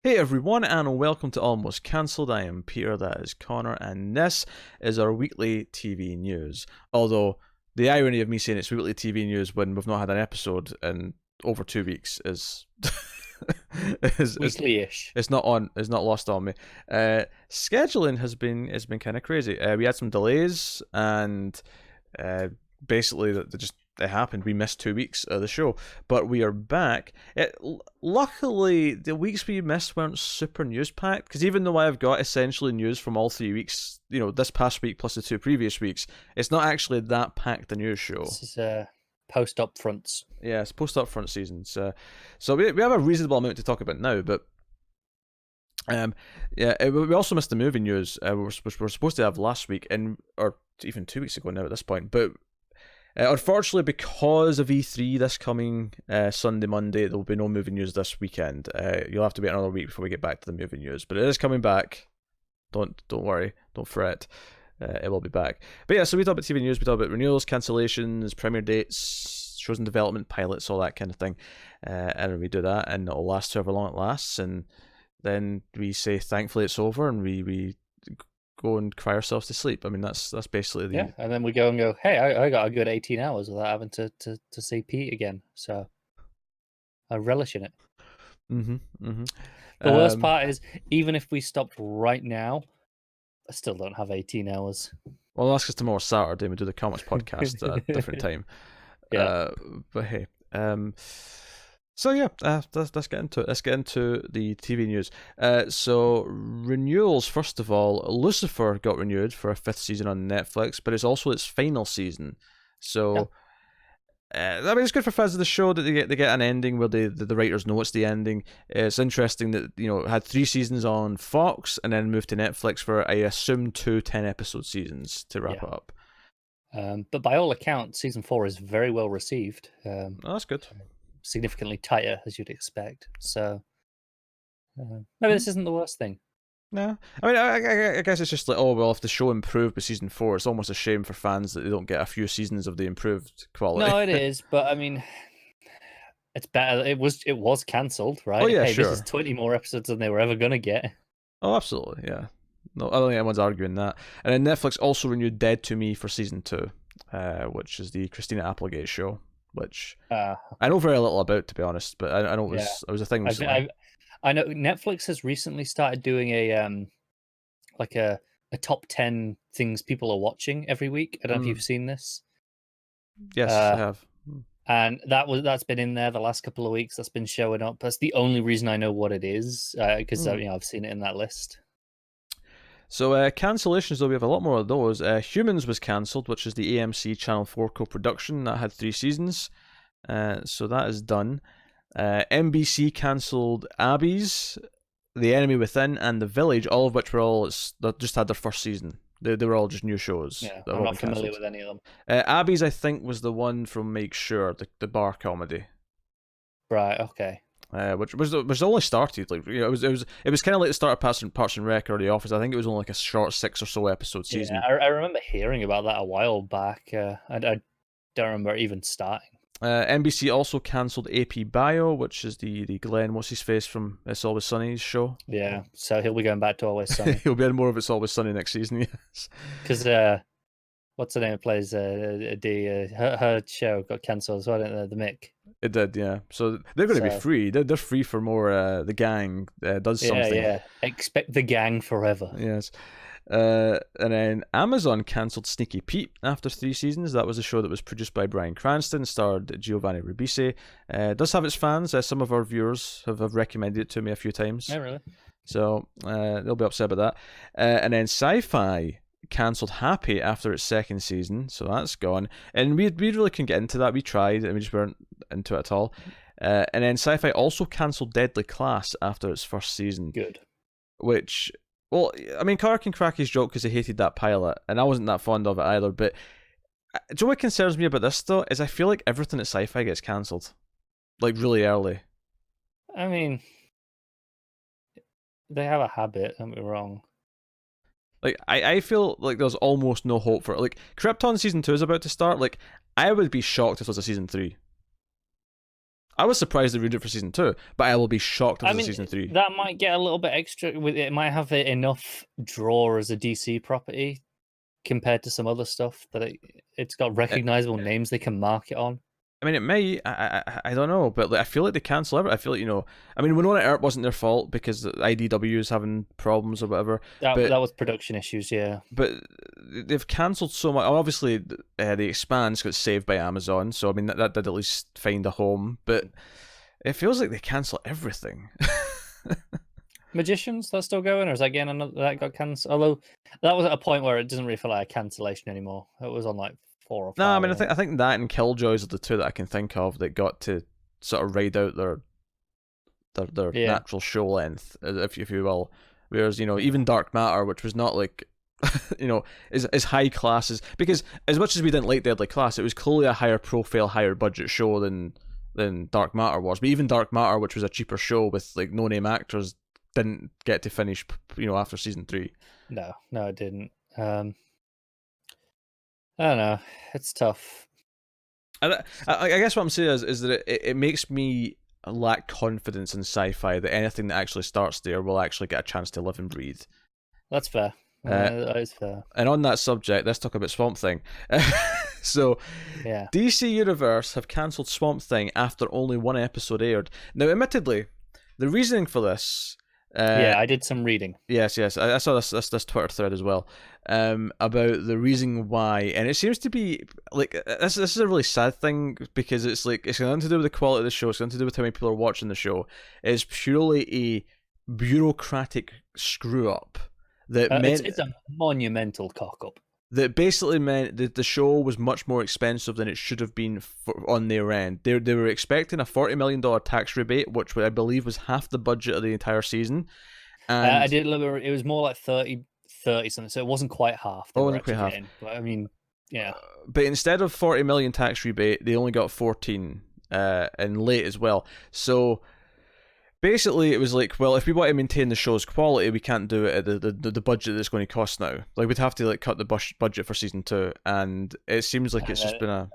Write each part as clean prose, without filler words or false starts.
Hey everyone, and welcome to Almost Cancelled. I am Peter, that is Connor, and this is our weekly TV news. Although, the irony of me saying it's weekly TV news when we've not had an episode in over 2 weeks is Weekly-ish. it's not lost on me. Scheduling has been kind of crazy. We had some delays, and basically it happened. We missed 2 weeks of the show, but we are back. Luckily, the weeks we missed weren't super news packed, because even though I've got essentially news from all 3 weeks, this past week plus the 2 previous weeks, it's not actually that packed a news show. This is post upfronts. Yeah, it's post upfront seasons. So we have a reasonable amount to talk about now, but we also missed the movie news, which we're supposed to have last week, or even 2 weeks ago now at this point, but. Unfortunately, because of E3 this coming Sunday, Monday, there will be no movie news this weekend. You'll have to wait another week before we get back to the movie news, but it is coming back. Don't worry, don't fret. It will be back. But yeah, so we talk about TV news, we talk about renewals, cancellations, premiere dates, shows in development, pilots, all that kind of thing. And we do that, and it'll last however long it lasts, and then we say thankfully it's over, and we go and cry ourselves to sleep. I mean, that's basically the... Yeah, and then we go, hey, I got a good 18 hours without having to see Pete again, so I relish in it. The worst part is, even if we stopped right now, I still don't have 18 hours. Well, that's because tomorrow's Saturday and we do the Comics podcast at a different time. Yeah. But hey, so yeah, let's get into it. Let's get into the TV news. So renewals, first of all, Lucifer got renewed for a 5th season on Netflix, but it's also its final season. So, I mean, it's good for fans of the show that they get an ending where the writers know it's the ending. It's interesting that it had 3 seasons on Fox and then moved to Netflix for, I assume, 2 10-episode seasons to wrap it up. But by all accounts, season 4 is very well received. Oh, that's good. Significantly tighter, as you'd expect. So maybe this isn't the worst thing. No, I mean, I guess it's just like, oh well, if the show improved with season 4, it's almost a shame for fans that they don't get a few seasons of the improved quality. No, it is, but I mean, it's better. It was cancelled, right? Oh yeah, hey, sure. This is 20 more episodes than they were ever gonna get. Oh, absolutely, yeah. No, I don't think anyone's arguing that. And then Netflix also renewed Dead to Me for season 2, which is the Christina Applegate show, which I know very little about, to be honest, but I know it was a thing recently. I know Netflix has recently started doing a top 10 things people are watching every week. I don't know if you've seen this. Yes, I have. And that's been in there the last couple of weeks. That's been showing up. That's the only reason I know what it is, because I've seen it in that list. So cancellations, though, we have a lot more of those. Humans was cancelled, which is the AMC Channel 4 co-production that had 3 seasons. So that is done. NBC cancelled Abby's, The Enemy Within, and The Village, all of which that just had their first season. They were all just new shows. Yeah, I'm not familiar with any of them. Abby's, I think, was the one from Make Sure, the bar comedy. Right. Okay. Which only started it was kind of like the start of Parks and Rec or The Office. I think it was only like a short 6 or so episode season. Yeah, I remember hearing about that a while back. I don't remember even starting. NBC also cancelled AP Bio, which is the Glenn what's his face from It's Always Sunny's show. Yeah, so he'll be going back to Always Sunny. He'll be in more of It's Always Sunny next season. Yes, because what's her name plays her show got cancelled as well, didn't it? The Mick. It did, yeah. So they're going to be free. They're free for more. The gang does something. Yeah. Expect the gang forever. Yes. And then Amazon cancelled Sneaky Pete after 3 seasons. That was a show that was produced by Bryan Cranston, starred Giovanni Ribisi. It does have its fans. Some of our viewers have recommended it to me a few times. Oh, really? So they'll be upset about that. And then Sci-Fi cancelled Happy after its 2nd season, so that's gone. And we really couldn't get into that. We tried, and we just weren't into it at all. And then Sci-Fi also cancelled Deadly Class after its 1st season. Good. Which... Well, I mean, Carr can crack his joke because he hated that pilot, and I wasn't that fond of it either, but do you know what concerns me about this, though, is I feel like everything at Sci-Fi gets cancelled. Like, really early. I mean, they have a habit, don't be wrong. Like, I feel like there's almost no hope for it. Like, Krypton Season 2 is about to start. Like, I would be shocked if it was a Season 3. I was surprised they renewed it for season 2, but I will be shocked if it's season 3. That might get a little bit extra. It might have enough draw as a DC property compared to some other stuff that it's got recognizable names they can mark it on. I mean, it may. I don't know, but I feel like they cancel everything. I feel like, I mean, Winona Earp wasn't their fault because IDW is having problems or whatever. That was production issues, yeah. But they've cancelled so much. Obviously, The Expanse got saved by Amazon, so I mean that did at least find a home. But it feels like they cancel everything. Magicians, that's still going, or is that again another that got cancelled? Although that was at a point where it doesn't really feel like a cancellation anymore. It was on like 4 or 5. No, I mean I think that and Killjoys are the two that I can think of that got to sort of ride out their natural show length, if you will. Whereas even Dark Matter, which was not like as high class as, because as much as we didn't like Deadly Class, it was clearly a higher profile, higher budget show than Dark Matter was. But even Dark Matter, which was a cheaper show with like no name actors, didn't get to finish after season 3. No, it didn't. I don't know. It's tough. I guess what I'm saying is that it makes me lack confidence in sci-fi that anything that actually starts there will actually get a chance to live and breathe. That's fair. That is fair. And on that subject, let's talk about Swamp Thing. So, yeah. DC Universe have cancelled Swamp Thing after only 1 episode aired. Now, admittedly, the reasoning for this... I did some reading. Yes. I saw this Twitter thread as well about the reason why, and it seems to be like this is a really sad thing because it's like it's got nothing to do with the quality of the show. It's got nothing to do with how many people are watching the show. It's purely a bureaucratic screw up that meant it's a monumental cock up. That basically meant that the show was much more expensive than it should have been on their end. They were expecting a $40 million tax rebate, which I believe was half the budget of the entire season. And I did look. It was more like 30 something, so it wasn't quite half. It wasn't quite half. But I mean, yeah. But instead of 40 million tax rebate, they only got 14, and late as well. So basically, it was like, well, if we want to maintain the show's quality, we can't do it at the budget that's going to cost now. Like, we'd have to like cut the budget for season 2, and it seems like it's just been a...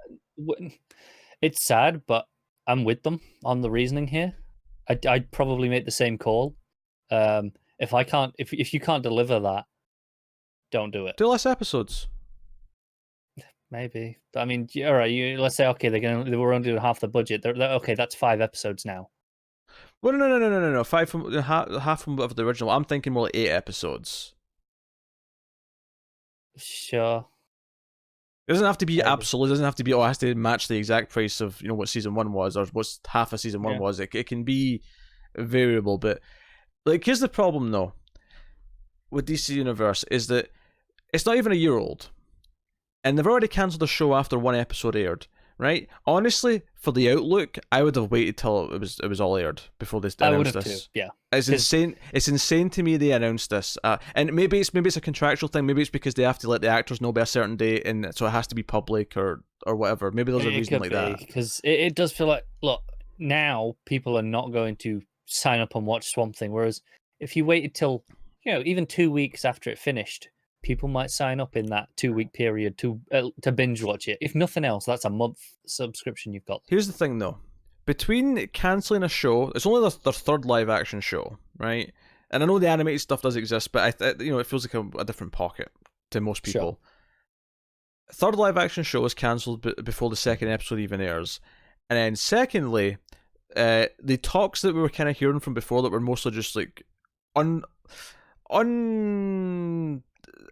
It's sad, but I'm with them on the reasoning here. I'd probably make the same call. If you can't deliver that, don't do it. Do less episodes. Maybe. I mean, all right. Let's say okay, they were only doing half the budget. They're okay. That's 5 episodes now. Well, no. 5 from half from of the original. I'm thinking more like 8 episodes. Sure. It doesn't have to be absolute. It doesn't have to be. Oh, it has to match the exact price of what season 1 was, or what half of season 1 was. It can be variable, but like here's the problem though with DC Universe is that it's not even a year old, and they've already cancelled the show after 1 episode aired. Right? Honestly, for the outlook, I would have waited till it was all aired before they announced this. Too. Yeah, it's insane. It's insane to me they announced this, and maybe it's a contractual thing. Maybe it's because they have to let the actors know by a certain date, and so it has to be public or whatever. Maybe there's a reason like that. Because it does feel like, look, now people are not going to sign up and watch Swamp Thing. Whereas if you waited till even 2 weeks after it finished, people might sign up in that 2-week period to binge watch it. If nothing else, that's a month subscription you've got. Here's the thing, though. Between cancelling a show, it's only their 3rd live action show, right? And I know the animated stuff does exist, but it feels like a different pocket to most people. Sure. 3rd live action show is cancelled before the 2nd episode even airs, and then secondly, the talks that we were kind of hearing from before that were mostly just like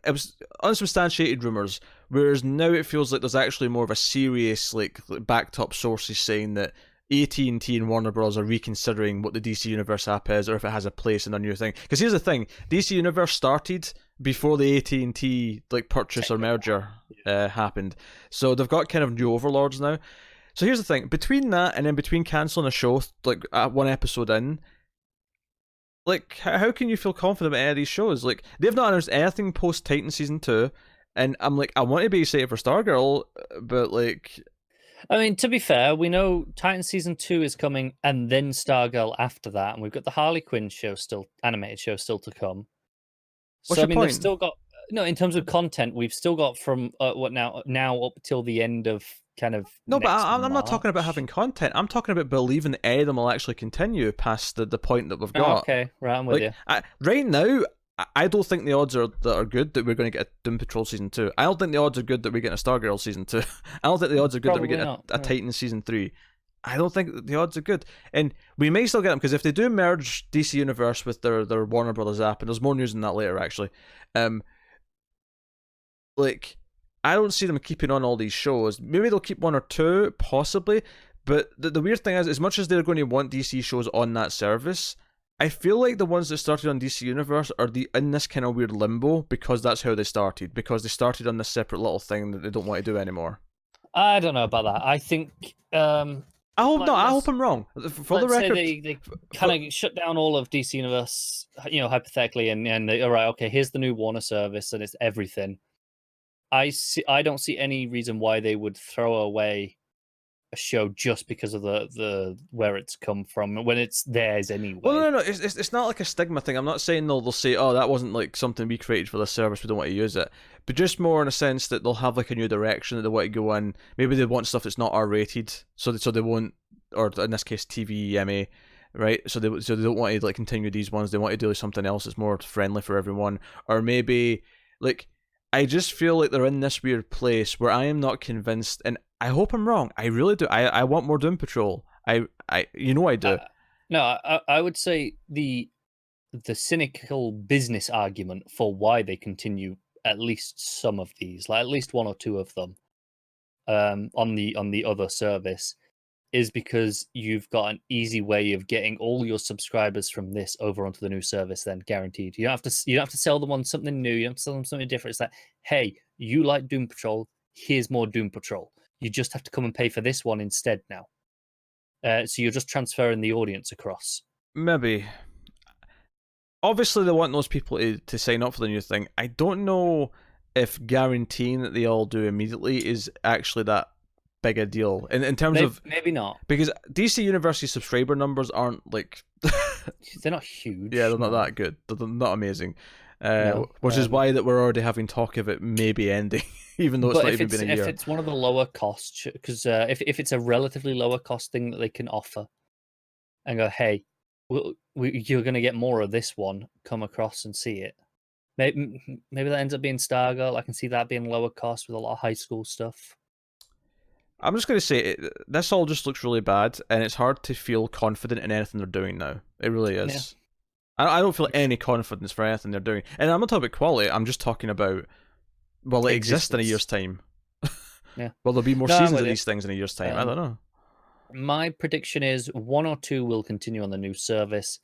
it was unsubstantiated rumors, whereas now it feels like there's actually more of a serious, like backed up sources saying that AT&T and Warner Bros. Are reconsidering what the DC Universe app is, or if it has a place in a new thing. Because here's the thing: DC Universe started before the AT&T purchase or merger happened, so they've got kind of new overlords now. So here's the thing: between that and then between cancelling a show at 1 episode in. How can you feel confident about any of these shows? They've not announced anything post Titan season 2, and I'm I want to be excited for Stargirl, but I mean, to be fair, we know Titan season 2 is coming, and then Stargirl after that, and we've got the Harley Quinn show animated show still to come. What's your point? They've still got. No, in terms of content, we've still got from what now up till the end of kind of No, but next I'm not talking about March. having content. I'm talking about believing any of them will actually continue past the point that we've Oh, got. okay, right, I'm with you. Right now, I don't think the odds are good that we're going to get a Doom Patrol season 2. I don't think the odds are good that we get a Stargirl season 2. I don't think the odds are good Probably that we get not, a Titan season 3. I don't think the odds are good, and we may still get them because if they do merge DC Universe with their Warner Brothers app, and there's more news on that later actually, like, I don't see them keeping on all these shows. Maybe they'll keep one or two, possibly. But the weird thing is, as much as they're going to want DC shows on that service, I feel like the ones that started on DC Universe are in this kind of weird limbo because that's how they started. Because they started on this separate little thing that they don't want to do anymore. I don't know about that. I think. I hope I'm wrong. For the record, they kind of shut down all of DC Universe, hypothetically, and they, all right, okay, here's the new Warner service, and it's everything. I don't see any reason why they would throw away a show just because of the where it's come from when it's theirs anyway. Well, no, it's not like a stigma thing. I'm not saying they'll say, oh, that wasn't like something we created for this service, we don't want to use it, but just more in a sense that they'll have like a new direction that they want to go in. Maybe they want stuff that's not R-rated, so they won't, or in this case TVMA, right? So they don't want to like continue these ones. They want to do something else that's more friendly for everyone, or maybe like. I just feel like they're in this weird place where I am not convinced, and I hope I'm wrong. I really do. I want more Doom Patrol. I do. No, I would say the cynical business argument for why they continue at least some of these, like at least one or two of them, on the other service, is because you've got an easy way of getting all your subscribers from this over onto the new service, then guaranteed. You don't have to sell them on something new. You don't have to sell them something different. It's like, hey, you like Doom Patrol, here's more Doom Patrol. You just have to come and pay for this one instead now. So you're just transferring the audience across. Maybe. Obviously, they want those people to sign up for the new thing. I don't know if guaranteeing that they all do immediately is actually that big a deal in terms of maybe not, because DC Universe's subscriber numbers aren't like they're not huge. Yeah, they're not that good. They're not amazing. Which is why that we're already having talk of it maybe ending, even though it's not even been a year. If it's one of the lower costs, because if it's a relatively lower cost thing that they can offer, and go, hey, you're going to get more of this one, come across and see it. Maybe that ends up being Stargirl. I can see that being lower cost with a lot of high school stuff. I'm just going to say, this all just looks really bad, and it's hard to feel confident in anything they're doing now. It really is. Yeah. I don't feel any confidence for anything they're doing. And I'm not talking about quality, I'm just talking about, will it exist in a year's time? Yeah. Will there be more seasons of these things in a year's time? I don't know. My prediction is 1 or 2 will continue on the new service.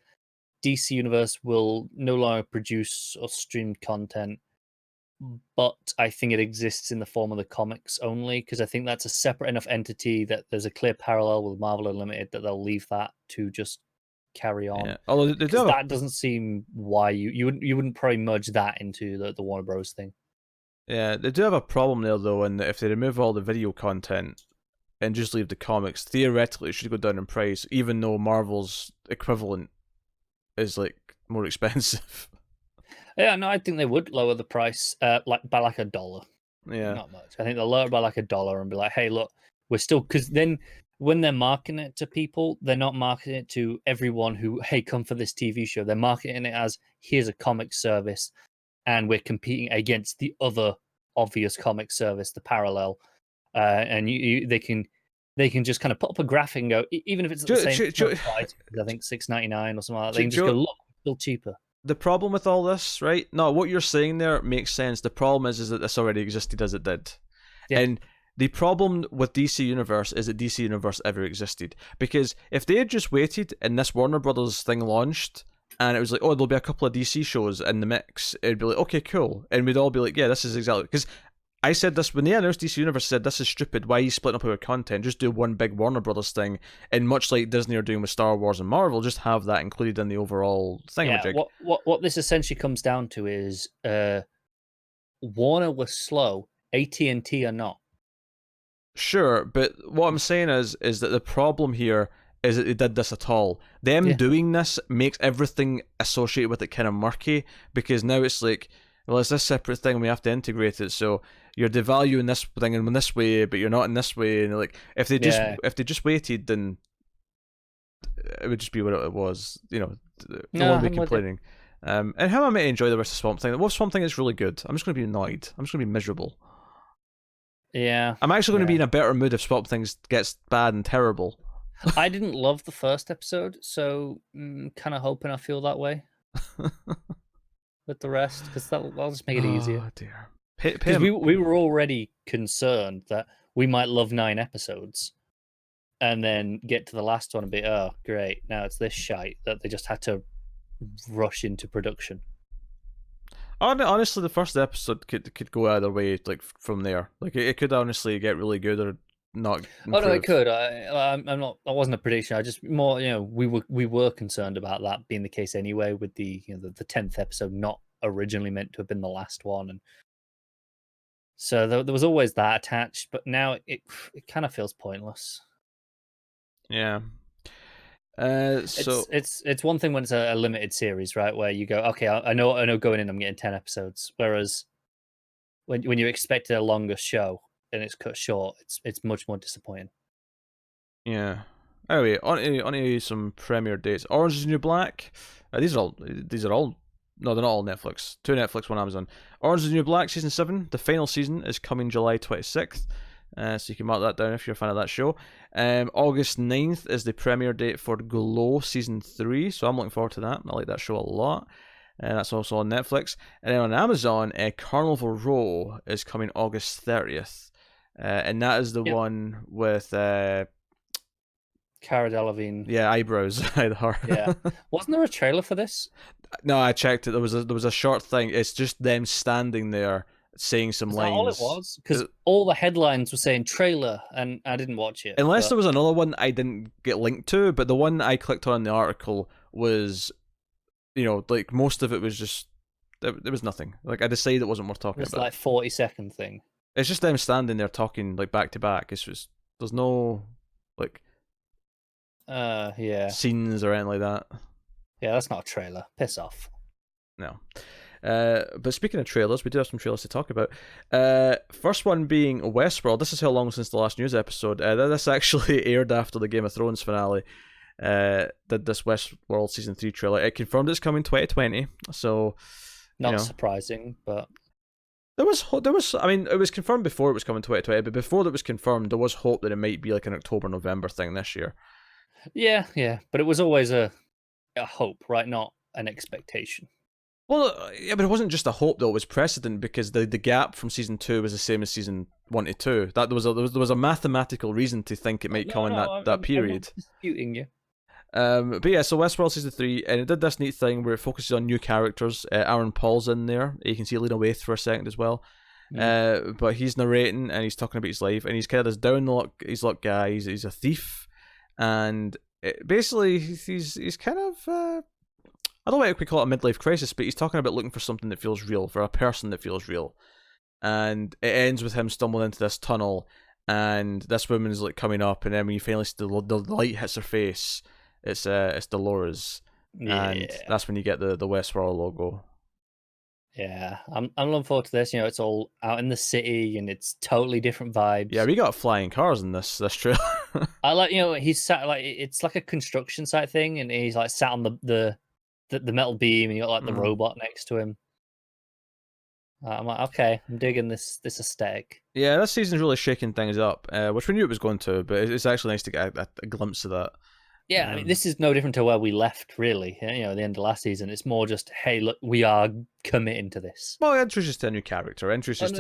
DC Universe will no longer produce or stream content, but I think it exists in the form of the comics only, because I think that's a separate enough entity that there's a clear parallel with Marvel Unlimited that they'll leave that to just carry on. Yeah. Although that doesn't seem why you wouldn't probably merge that into the Warner Bros. Thing. Yeah, they do have a problem there though, in that if they remove all the video content and just leave the comics, theoretically it should go down in price, even though Marvel's equivalent is like more expensive. Yeah, no, I think they would lower the price by like $1. Yeah, not much. I think they'll lower it by like $1 and be like, hey, look, we're still, because then when they're marketing it to people, they're not marketing it to everyone who, hey, come for this TV show. They're marketing it as, here's a comic service, and we're competing against the other obvious comic service, the parallel, and they can just kind of put up a graphic and go, even if it's the same price, I think $6.99 or something like that, they can just go, look, it's still cheaper. The problem with all this, right? No, what you're saying there makes sense. The problem is that this already existed as it did. Yeah. And the problem with DC Universe is that DC Universe ever existed. Because if they had just waited and this Warner Brothers thing launched, and it was like, oh, there'll be a couple of DC shows in the mix, it'd be like, okay, cool. And we'd all be like, yeah, this is exactly... Because I said this, when they announced DC Universe, said, this is stupid, why are you splitting up your content? Just do one big Warner Brothers thing, and much like Disney are doing with Star Wars and Marvel, just have that included in the overall thingamajig. Yeah, what this essentially comes down to is, Warner was slow, AT&T are not. Sure, but what I'm saying is that the problem here is that they did this at all. Them doing this makes everything associated with it kind of murky, because now it's like, well, it's this separate thing. We have to integrate it. So you're devaluing this thing in this way, but you're not in this way. And like, if they just waited, then it would just be what it was. You know, no one would be complaining. And how am I meant to enjoy the rest of Swamp Thing? What Swamp Thing is really good? I'm just going to be annoyed. I'm just going to be miserable. Yeah. I'm actually going to be in a better mood if Swamp Thing gets bad and terrible. I didn't love the first episode, so kind of hoping I feel that way with the rest, because that'll just make it easier. Oh dear. Because we were already concerned that we might love 9 episodes and then get to the last one and be, oh, great, now it's this shite that they just had to rush into production. Honestly, the first episode could go either way, like from there. Like it could honestly get really good or not improve. Oh no, it could. I'm not. I wasn't a prediction. I just more, we were concerned about that being the case anyway, with the the 10th episode not originally meant to have been the last one, and so there was always that attached. But now it kind of feels pointless. Yeah. So it's one thing when it's a limited series, right? Where you go, okay, I know going in I'm getting 10 episodes. Whereas when you expect a longer show and it's cut short, it's much more disappointing. Yeah. Anyway, on to some premiere dates. Orange is the New Black. These are all. No, they're not all Netflix. 2 Netflix, 1 Amazon. Orange is the New Black season 7. The final season is coming July 26th. So you can mark that down if you're a fan of that show. August 9th is the premiere date for Glow Season 3, so I'm looking forward to that. I like that show a lot. And that's also on Netflix. And then on Amazon, Carnival Row is coming August 30th. And that is the one with... Cara Delevingne. Yeah, eyebrows. Yeah. Wasn't there a trailer for this? No, I checked it. There was a short thing. It's just them standing there saying some lines. All it was, because all the headlines were saying trailer, and I didn't watch it. Unless there was another one I didn't get linked to, but the one I clicked on in the article was, like most of it was just there was nothing. Like I decided it wasn't worth talking about. It's like 40-second thing. It's just them standing there talking like back to back. It's just there's no like scenes or anything like that. Yeah, that's not a trailer. Piss off. No. But speaking of trailers, we do have some trailers to talk about. First one being Westworld. This is how long since the last news episode. This actually aired after the Game of Thrones finale. Did this Westworld season 3 trailer? It confirmed it's coming 2020. So not surprising, but there was. I mean, it was confirmed before it was coming 2020, but before that was confirmed, there was hope that it might be like an October-November thing this year. Yeah, but it was always a hope, right? Not an expectation. Well, yeah, but it wasn't just a hope though. It was precedent because the gap from season 2 was the same as season 1 to 2. That there was a mathematical reason to think it might come in that period. I'm not disputing you. But yeah, so Westworld season 3, and it did this neat thing where it focuses on new characters. Aaron Paul's in there. You can see Lena Waithe for a second as well. But he's narrating and he's talking about his life, and he's kind of this down his luck guy. He's a thief, and basically he's kind of. I don't know if we call it a midlife crisis, but he's talking about looking for something that feels real, for a person that feels real. And it ends with him stumbling into this tunnel, and this woman's like coming up, and then when you finally see the light hits her face, it's Dolores, and that's when you get the Westworld logo. Yeah, I'm looking forward to this. It's all out in the city, and it's totally different vibes. Yeah, we got flying cars in this trailer. I like, he's sat like it's like a construction site thing, and he's like sat on the metal beam, and you got like the robot next to him. I'm like, okay, I'm digging this aesthetic. Yeah, this season's really shaking things up, which we knew it was going to, but it's actually nice to get a glimpse of that. Yeah, I mean, this is no different to where we left, really. At the end of last season, it's more just, hey, look, we are committing to this. Well, it introduces to a new character.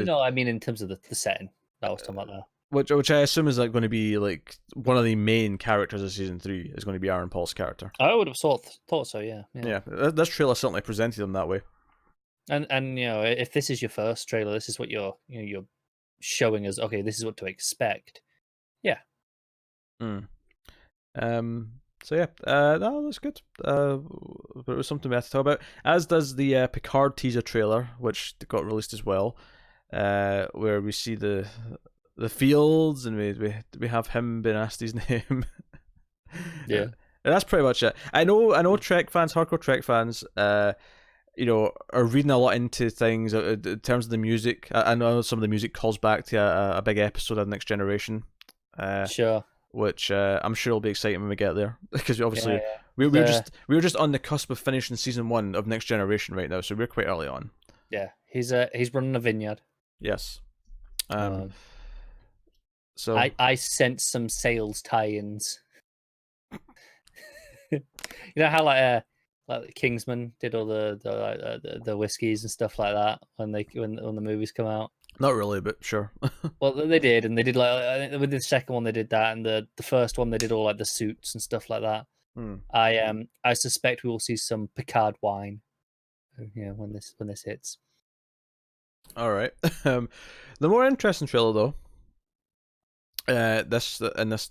No, I mean in terms of the setting that I was talking about there. Which I assume is like going to be like one of the main characters of season 3 is going to be Aaron Paul's character. I would have thought so, yeah. Yeah, this trailer certainly presented him that way. And if this is your first trailer, this is what you're showing us. Okay, this is what to expect. Yeah. So yeah, no, that's good. But it was something we had to talk about. As does the Picard teaser trailer, which got released as well, where we see the fields, and we have him being asked his name. Yeah, and that's pretty much it. I know Trek fans, hardcore Trek fans, are reading a lot into things in terms of the music. I know some of the music calls back to a big episode of Next Generation. Sure. Which I'm sure will be exciting when we get there, because obviously Yeah. we were just on the cusp of finishing season 1 of Next Generation right now, so we're quite early on. Yeah, he's running a vineyard. Yes. So I sense some sales tie-ins. You know how like Kingsman did all the whiskeys and stuff like that when the movies come out. Not really, but sure. Well, they did, and they did like with the second one they did that, and the first one they did all like the suits and stuff like that. I suspect we will see some Picard wine, when this hits. All right. The more interesting trailer though. This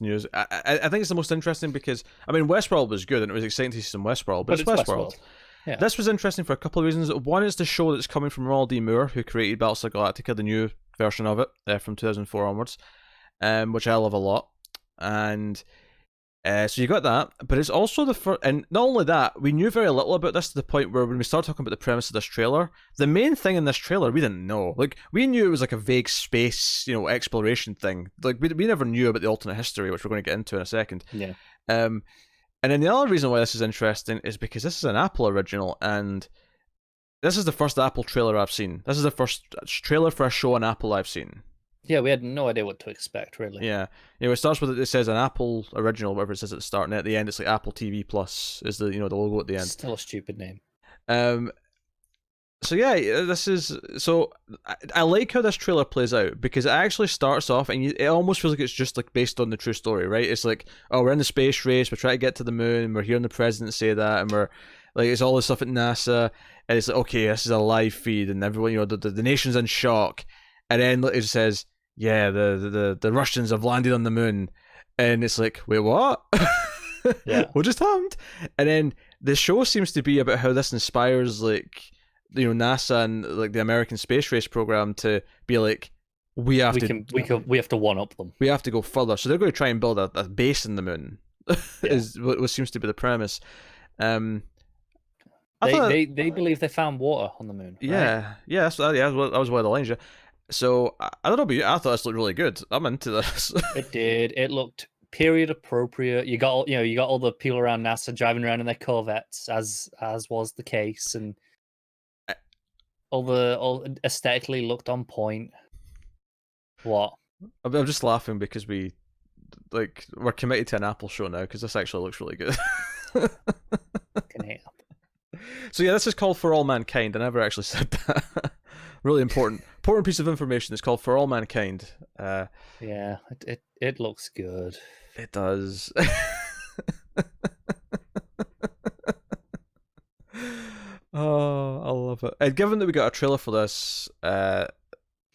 news, I think it's the most interesting because Westworld was good and it was exciting to see some Westworld, but it's Westworld. Yeah. This was interesting for a couple of reasons. One is the show that's coming from Ronald D. Moore, who created Battlestar Galactica, the new version of it from 2004 onwards, which I love a lot. And so you got that, but it's also the first, and not only that, we knew very little about this to the point where when we started talking about the premise of this trailer, the main thing in this trailer we didn't know. Like, we knew it was like a vague space, exploration thing. Like, we never knew about the alternate history, which we're going to get into in a second. Yeah. And then the other reason why this is interesting is because this is an Apple original, and this is the first Apple trailer I've seen. This is the first trailer for a show on Apple I've seen. Yeah, we had no idea what to expect, really. Yeah. It starts with, it says an Apple original, whatever it says at the start, and at the end it's like Apple TV Plus is the, the logo at the end. Still a stupid name. So yeah, I like how this trailer plays out, because it actually starts off and it almost feels like it's just like based on the true story, right? It's like, oh, we're in the space race, we're trying to get to the moon, we're hearing the president say that, and we're like, it's all this stuff at NASA, and it's like, okay, this is a live feed, and everyone, the nation's in shock, and then it says, yeah, the Russians have landed on the moon, and it's like, wait, what? Yeah. What just happened? And then the show seems to be about how this inspires NASA and like the American space race program to be like, we have to one up them. We have to go further. So they're going to try and build a base in the moon. Is what seems to be the premise. They believe they found water on the moon. Right? Yeah, that was one of the lines. Yeah. So I don't know, but I thought this looked really good. I'm into this. It did. It looked period appropriate. You got all the people around NASA driving around in their Corvettes, as was the case, and all aesthetically looked on point. What? I'm just laughing because we're committed to an Apple show now, because this actually looks really good. Can hate Apple. So yeah, this is called For All Mankind. I never actually said that. Really important piece of information. It's called For All Mankind. Yeah, it looks good. It does. Oh, I love it. And given that we got a trailer for this, I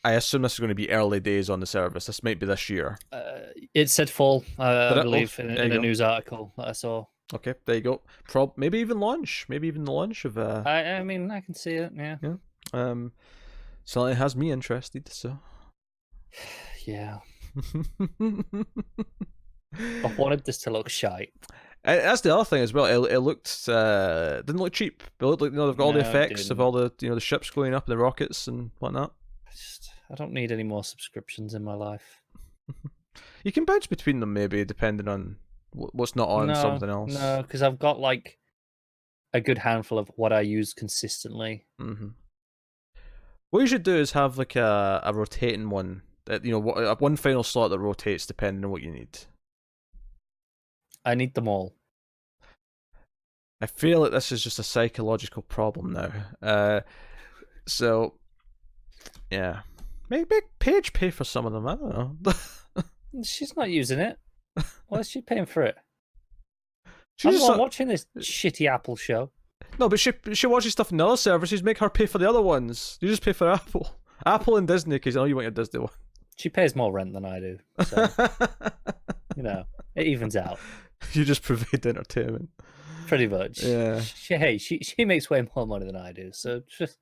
assume this is going to be early days on the service. This might be this year. It said fall, I believe, in a news article that I saw. Okay, there you go. Maybe even launch. Maybe even the launch of. I mean, I can see it. Yeah. Yeah. So it has me interested. So. Yeah. I wanted this to look shite. That's the other thing as well. It looked didn't look cheap. It looked like they've got all the effects of all the the ships going up and the rockets and whatnot. I don't need any more subscriptions in my life. You can bounce between them maybe depending on what's not on something else. No, because I've got like a good handful of what I use consistently. Mm-hmm. What you should do is have like a rotating one. One final slot that rotates depending on what you need. I need them all. I feel like this is just a psychological problem now. So, yeah. Maybe Paige pay for some of them. I don't know. She's not using it. Why is she paying for it? She's I'm not watching this shitty Apple show. No, but she watches stuff in the other services. Make her pay for the other ones. You just pay for Apple and Disney, because I know you want your Disney one. She pays more rent than I do, so it evens out. You just provide entertainment. Pretty much. Yeah. She makes way more money than I do, so just.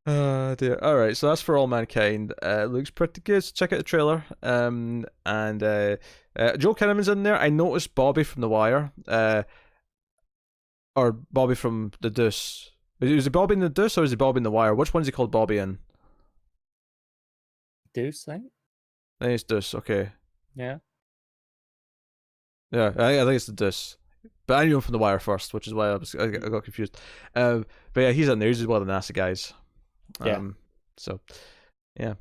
Dear. All right, so that's For All Mankind. Looks pretty good. So check out the trailer. And Joel Kinnaman's in there. I noticed Bobby from The Wire. Or Bobby from The Deuce. Is it Bobby in the Deuce or is it Bobby in the Wire? Which one's he called Bobby in? Deuce, I think. I think it's Deuce. Okay. Yeah. Yeah, I think it's the Deuce. But I knew him from The Wire first, which is why I got confused. But yeah, he's in there. He's one of the NASA guys. So, yeah.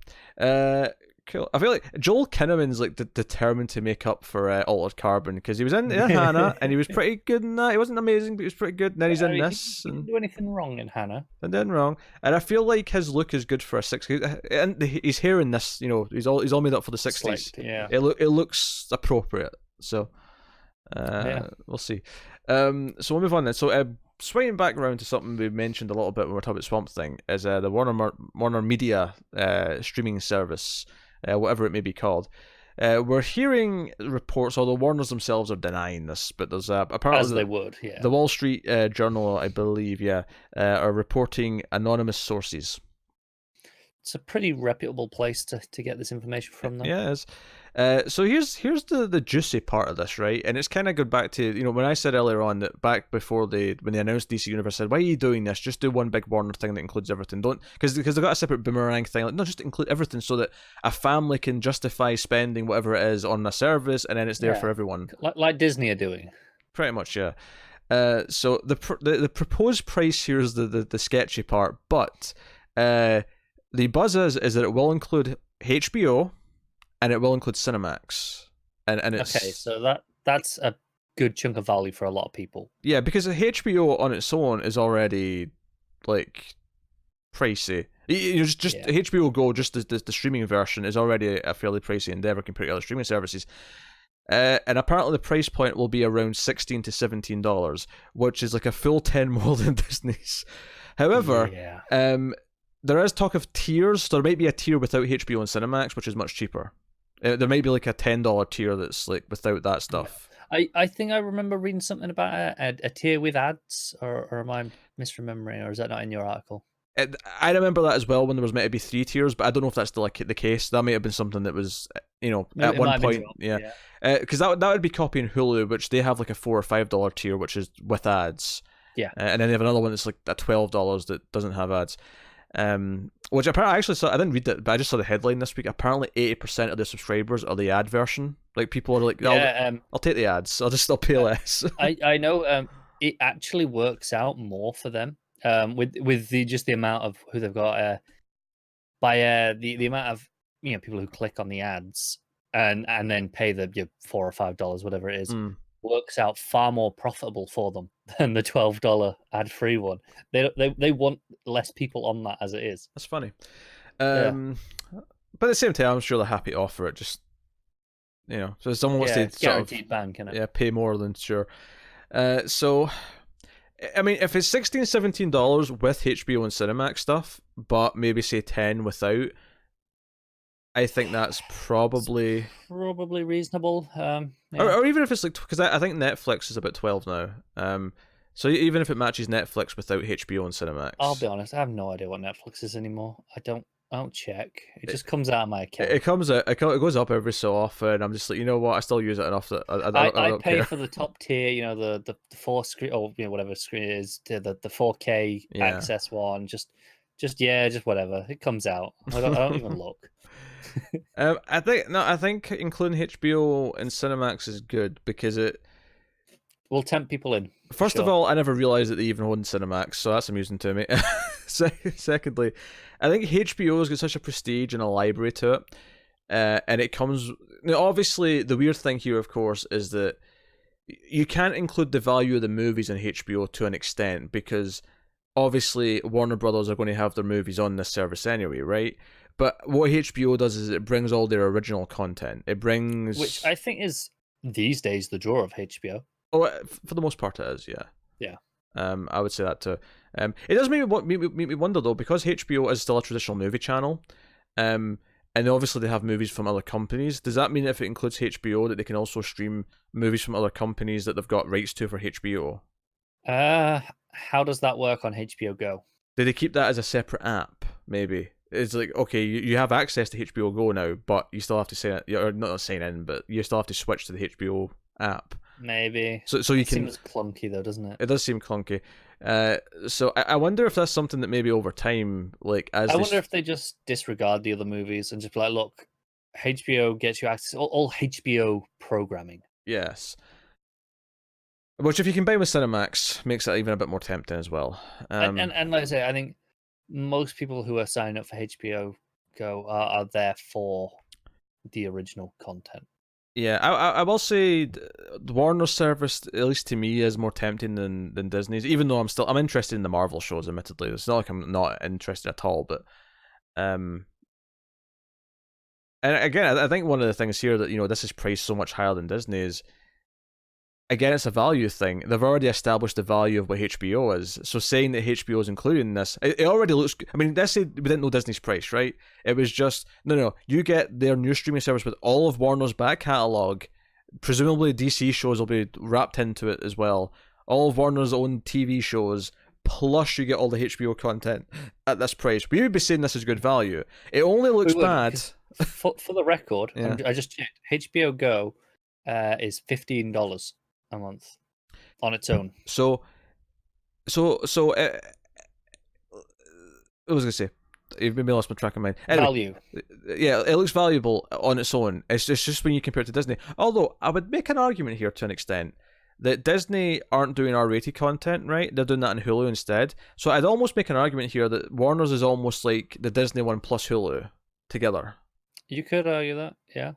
Cool. I feel like Joel Kinnaman's like determined to make up for Altered Carbon because he was in Hannah and he was pretty good in that. He wasn't amazing, but he was pretty good. And then he's in this. He didn't do anything wrong in Hannah. And then wrong. And I feel like his look is good for a 60s. And his hair in this, he's all made up for the 60s. Slicked, yeah. It looks appropriate. So, we'll see. So we'll move on then. So, swinging back around to something we mentioned a little bit when we were talking about Swamp Thing is the Warner Media streaming service. Whatever it may be called. We're hearing reports, although Warners themselves are denying this, but there's apparently as they would, yeah. The Wall Street Journal, I believe, are reporting anonymous sources. It's a pretty reputable place to get this information from, though. Yeah, it is. So here's the juicy part of this, right? And it's kind of good back to when I said earlier on that back before when they announced DC Universe, said, why are you doing this? Just do one big Warner thing that includes everything. Don't because they've got a separate boomerang thing. Like, no, just include everything so that a family can justify spending whatever it is on a service, and then it's there for everyone. Like Disney are doing. Pretty much, yeah. So the proposed price here is the sketchy part, but the buzz is that it will include HBO. And it will include Cinemax, and it's okay. So that's a good chunk of value for a lot of people. Yeah, because HBO on its own is already like pricey. HBO Go, just the streaming version, is already a fairly pricey endeavor compared to other streaming services. And apparently the price point will be around $16 to $17, which is like a full 10 more than Disney's. However, there is talk of tiers. There might be a tier without HBO and Cinemax, which is much cheaper. There might be like a $10 tier that's like without that stuff. I think I remember reading something about a tier with ads, or am I misremembering, or is that not in your article? I remember that as well when there was meant to be 3 tiers, but I don't know if that's still the case. That may have been something that was, at one point, because that would be copying Hulu, which they have like a $4 or $5 tier, which is with ads. Yeah, and then they have another one that's like a $12 that doesn't have ads. Which apparently I actually saw. I didn't read that, but I just saw the headline this week. Apparently, 80% of the subscribers are the ad version. Like people are like, I'll take the ads. I'll pay less. I know. It actually works out more for them. With the amount of who they've got. By the amount of people who click on the ads and then pay the $4 or $5, whatever it is. Works out far more profitable for them than the $12 ad-free one. They want less people on that as it is. That's funny. But at the same time, I'm sure they're happy to offer it. Just so if someone wants to guaranteed bank, pay more than sure. So I mean, if it's $16, $17 with HBO and Cinemax stuff, but maybe say $10 without, I think that's probably reasonable. Or even if it's like, because I think Netflix is about $12 now. So even if it matches Netflix without HBO and Cinemax, I'll be honest, I have no idea what Netflix is anymore. I don't check. It just comes out of my account. It comes out. It goes up every so often. I'm just like, you know what? I still use it enough that I don't pay care. for the top tier. The 4 screen, or whatever screen it is, to the 4K access one. Just whatever. It comes out. I don't even look. I think including HBO and Cinemax is good because it will tempt people in. First of all, I never realized that they even owned Cinemax, so that's amusing to me. Secondly, I think HBO's got such a prestige and a library to it, and it comes. Obviously, the weird thing here, of course, is that you can't include the value of the movies in HBO to an extent because obviously Warner Brothers are going to have their movies on this service anyway, right? But what HBO does is it brings all their original content. It brings... Which I think is, these days, the draw of HBO. Oh, for the most part it is, yeah. Yeah. I would say that too. It does make me wonder, though, because HBO is still a traditional movie channel, and obviously they have movies from other companies, does that mean if it includes HBO that they can also stream movies from other companies that they've got rights to for HBO? How does that work on HBO Go? Do they keep that as a separate app, maybe? It's like, okay, you have access to HBO Go now, but you still have to sign in, or not sign in, but you still have to switch to the HBO app. Maybe. So you can. It seems clunky though, doesn't it? It does seem clunky. So I wonder if that's something that maybe over time, like I wonder if they just disregard the other movies and just be like, look, HBO gets you access all HBO programming. Yes. Which, if you combine with Cinemax, makes it even a bit more tempting as well. And like I say, I think most people who are signing up for HBO Go are there for the original content. Yeah, I will say the Warner service, at least to me, is more tempting than Disney's. Even though I'm interested in the Marvel shows. Admittedly, it's not like I'm not interested at all. But and again, I think one of the things here that this is priced so much higher than Disney is, again, it's a value thing. They've already established the value of what HBO is. So saying that HBO is including this, it already looks. I mean, let's say we didn't know Disney's price, right? It was just no. You get their new streaming service with all of Warner's back catalog. Presumably, DC shows will be wrapped into it as well. All of Warner's own TV shows, plus you get all the HBO content at this price. We would be saying this is good value. It only looks bad. For the record, yeah. I just checked. HBO Go is $15 a month on its own. So I was gonna say, you've made me lost my track of mind. Anyway, value. Yeah, it looks valuable on its own. It's just when you compare it to Disney. Although I would make an argument here to an extent that Disney aren't doing R-rated content, right? They're doing that on Hulu instead. So I'd almost make an argument here that Warner's is almost like the Disney one plus Hulu together. You could argue that, yeah.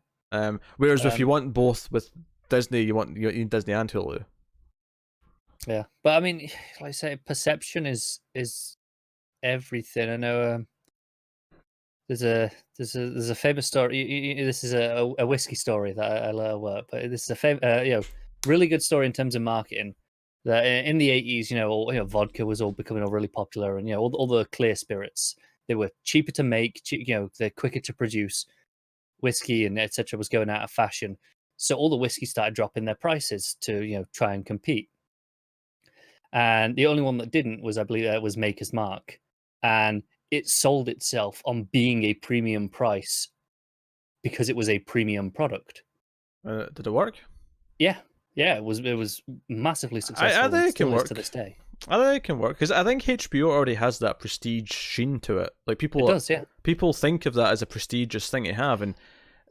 Whereas if you want both with Disney, you need Disney and Hulu. Yeah, but I mean, like I say, perception is everything. I know there's a famous story. This is a whiskey story that I love, but this is a really good story in terms of marketing. That in the 80s, vodka was all becoming really popular, and all the clear spirits, they were cheaper to make. They're quicker to produce. Whiskey and etc. was going out of fashion. So all the whiskey started dropping their prices to try and compete. And the only one that didn't was, I believe, was Maker's Mark, and it sold itself on being a premium price because it was a premium product. Did it work? Yeah, it was massively successful. I think it can work to this day. I think it can work because I think HBO already has that prestige sheen to it. Like people, it does, yeah. People think of that as a prestigious thing to have, and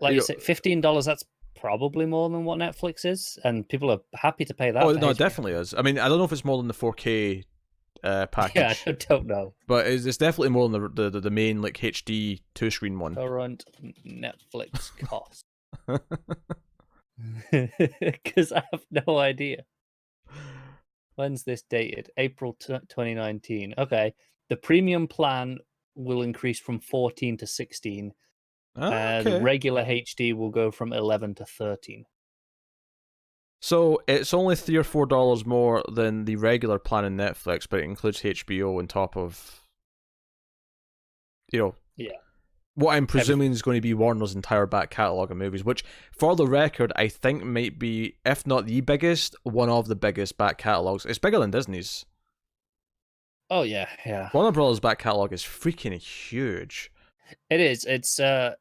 like you say, $15. That's probably more than what Netflix is, and people are happy to pay that. Oh no, it definitely is. I mean, I don't know if it's more than the 4K package. Yeah, I don't know, but it's definitely more than the main like HD 2-screen one. Current Netflix cost, because I have no idea. When's this dated? April 2019. Okay, the premium plan will increase from 14 to 16. The regular HD will go from 11 to 13. So it's only $3 or $4 more than the regular plan in Netflix, but it includes HBO on top of, yeah, what I'm presuming is going to be Warner's entire back catalogue of movies, which, for the record, I think might be, if not the biggest, one of the biggest back catalogues. It's bigger than Disney's. Oh yeah. Warner Brothers' back catalogue is freaking huge. It is. It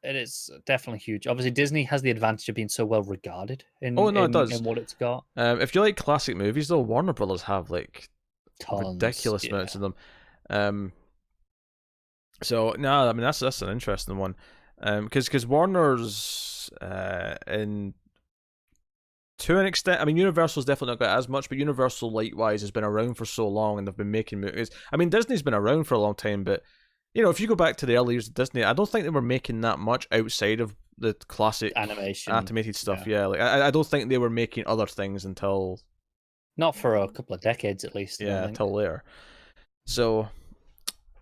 is definitely huge. Obviously, Disney has the advantage of being so well regarded in it does. In what it's got. If you like classic movies, though, Warner Brothers have like tons, ridiculous amounts of them. So no, I mean that's an interesting one, because Warner's in, to an extent, I mean Universal's definitely not got as much, but Universal likewise has been around for so long and they've been making movies. I mean Disney's been around for a long time, but if you go back to the early years of Disney, I don't think they were making that much outside of the classic animated stuff. Yeah, like I don't think they were making other things until, not for a couple of decades at least. Yeah, until later. So.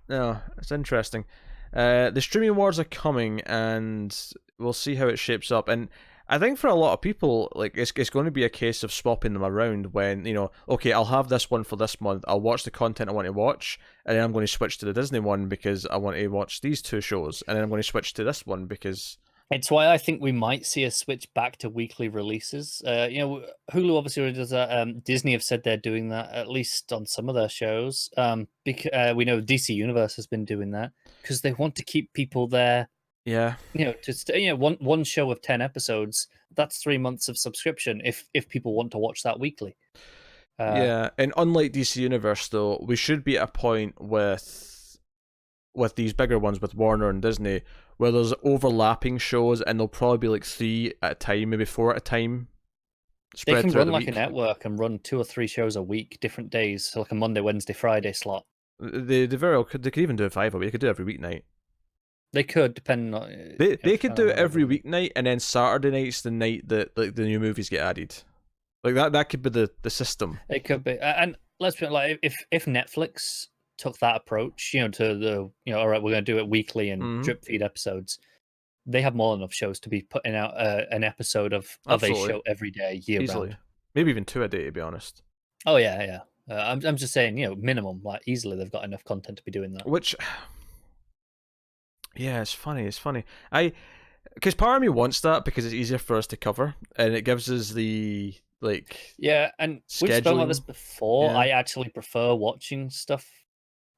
No, it's interesting. The streaming wars are coming, and we'll see how it shapes up. And I think for a lot of people, like it's going to be a case of swapping them around. When okay, I'll have this one for this month. I'll watch the content I want to watch, and then I'm going to switch to the Disney one because I want to watch these two shows, and then I'm going to switch to this one because. It's why I think we might see a switch back to weekly releases. Hulu obviously already does that. Disney have said they're doing that, at least on some of their shows. Because we know DC Universe has been doing that because they want to keep people there. Yeah. One show of 10 episodes, that's 3 months of subscription if people want to watch that weekly. Yeah, and unlike DC Universe, though, we should be at a point with these bigger ones with Warner and Disney where there's overlapping shows, and there'll probably be like 3 at a time, maybe 4 at a time. They can run like a network and run 2 or 3 shows a week, different days, so like a Monday, Wednesday, Friday slot. They very well could. They could even do 5 a week. They could do every weeknight. They could, depending on. They could do it every weeknight, and then Saturday night's the night that like the new movies get added. Like that could be the system. It could be, and let's be like, if Netflix took that approach, to the all right, we're going to do it weekly and drip feed episodes. They have more than enough shows to be putting out an episode of a show every day, year round. Maybe even 2 a day, to be honest. Oh yeah. I'm just saying, minimum, like easily they've got enough content to be doing that. Which, yeah, it's funny. Because part of me wants that because it's easier for us to cover, and it gives us the Yeah, and we've spoken about this before. Yeah. I actually prefer watching stuff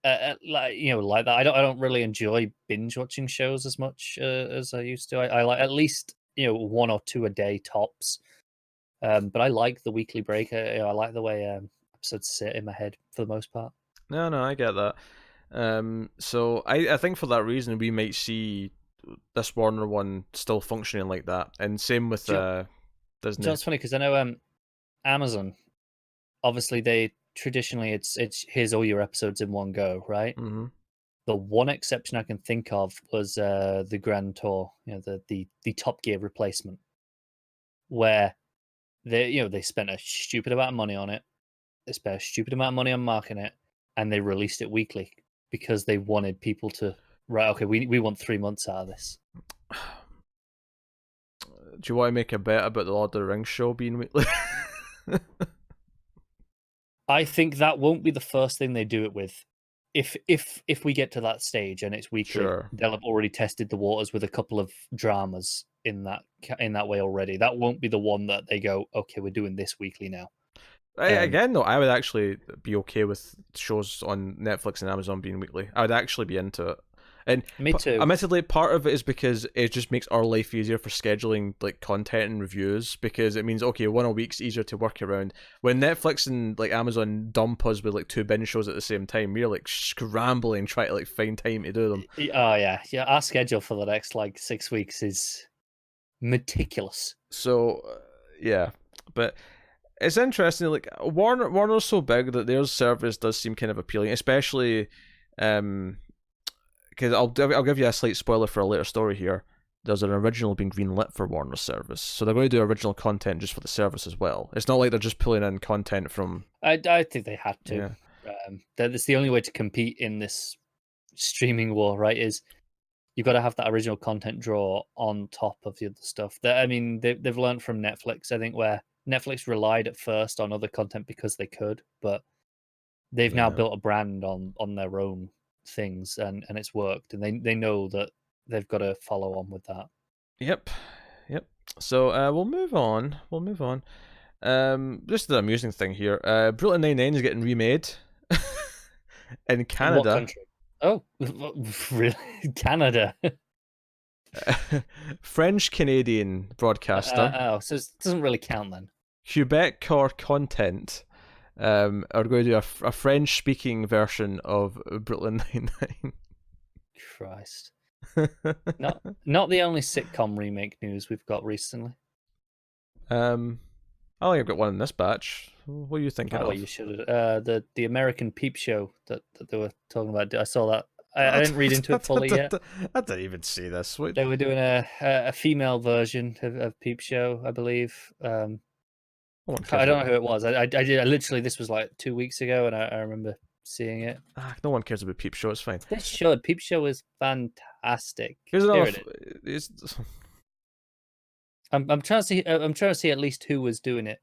like that. I don't really enjoy binge watching shows as much as I used to. I like at least 1 or 2 a day tops. But I like the weekly break. I like the way episodes sit in my head for the most part. No, I get that. So I think for that reason we might see this Warner one still functioning like that, and same with Disney. It's funny because I know Amazon, obviously they traditionally it's here's all your episodes in one go, right? Mm-hmm. The one exception I can think of was the Grand Tour, the Top Gear replacement, where they spent a stupid amount of money on it. They spent a stupid amount of money on marketing it, and they released it weekly because they wanted people to we want 3 months out of this. Do you want to make a bet about the Lord of the Rings show being weekly? I think that won't be the first thing they do it with. If we get to that stage and it's weekly, sure. They'll have already tested the waters with a couple of dramas in that way already. That won't be the one that they go, okay, we're doing this weekly now. Again, though, I would actually be okay with shows on Netflix and Amazon being weekly. I would actually be into it. And me too. Admittedly, part of it is because it just makes our life easier for scheduling like content and reviews, because it means 1 a week's easier to work around. When Netflix and like Amazon dump us with like 2 binge shows at the same time, we're like scrambling trying to like find time to do them. Oh yeah. Our schedule for the next like 6 weeks is meticulous. So yeah, but it's interesting. Like Warner's so big that their service does seem kind of appealing, especially because I'll give you a slight spoiler for a later story here. There's an original being greenlit for Warner's service, so they're going to do original content just for the service as well. It's not like they're just pulling in content from. I think they had to. Yeah. That's the only way to compete in this streaming war, right? Is you've got to have that original content draw on top of the other stuff. They've learned from Netflix, I think, where Netflix relied at first on other content because they could, but they've now built a brand on their own things, and it's worked, and they know that they've got to follow on with that. Yep. So we'll move on. Just the amusing thing here. Brooklyn Nine-Nine is getting remade in Canada. What country? Oh, really? Canada. French Canadian broadcaster. So it doesn't really count then. Quebec Core Content are going to do a French-speaking version of Brooklyn Nine-Nine. Christ. Not the only sitcom remake news we've got recently. I think I've got one in this batch. What are you thinking of? You should the American Peep Show that they were talking about. I saw that. I didn't read into it fully yet. I didn't even see this. Wait. They were doing a female version of Peep Show, I believe. I don't know who it was. I literally, this was like 2 weeks ago, and I remember seeing it. No one cares about Peep Show. It's fine. This should. Peep Show is fantastic. Here's another. I'm trying to see. I'm trying to see at least who was doing it.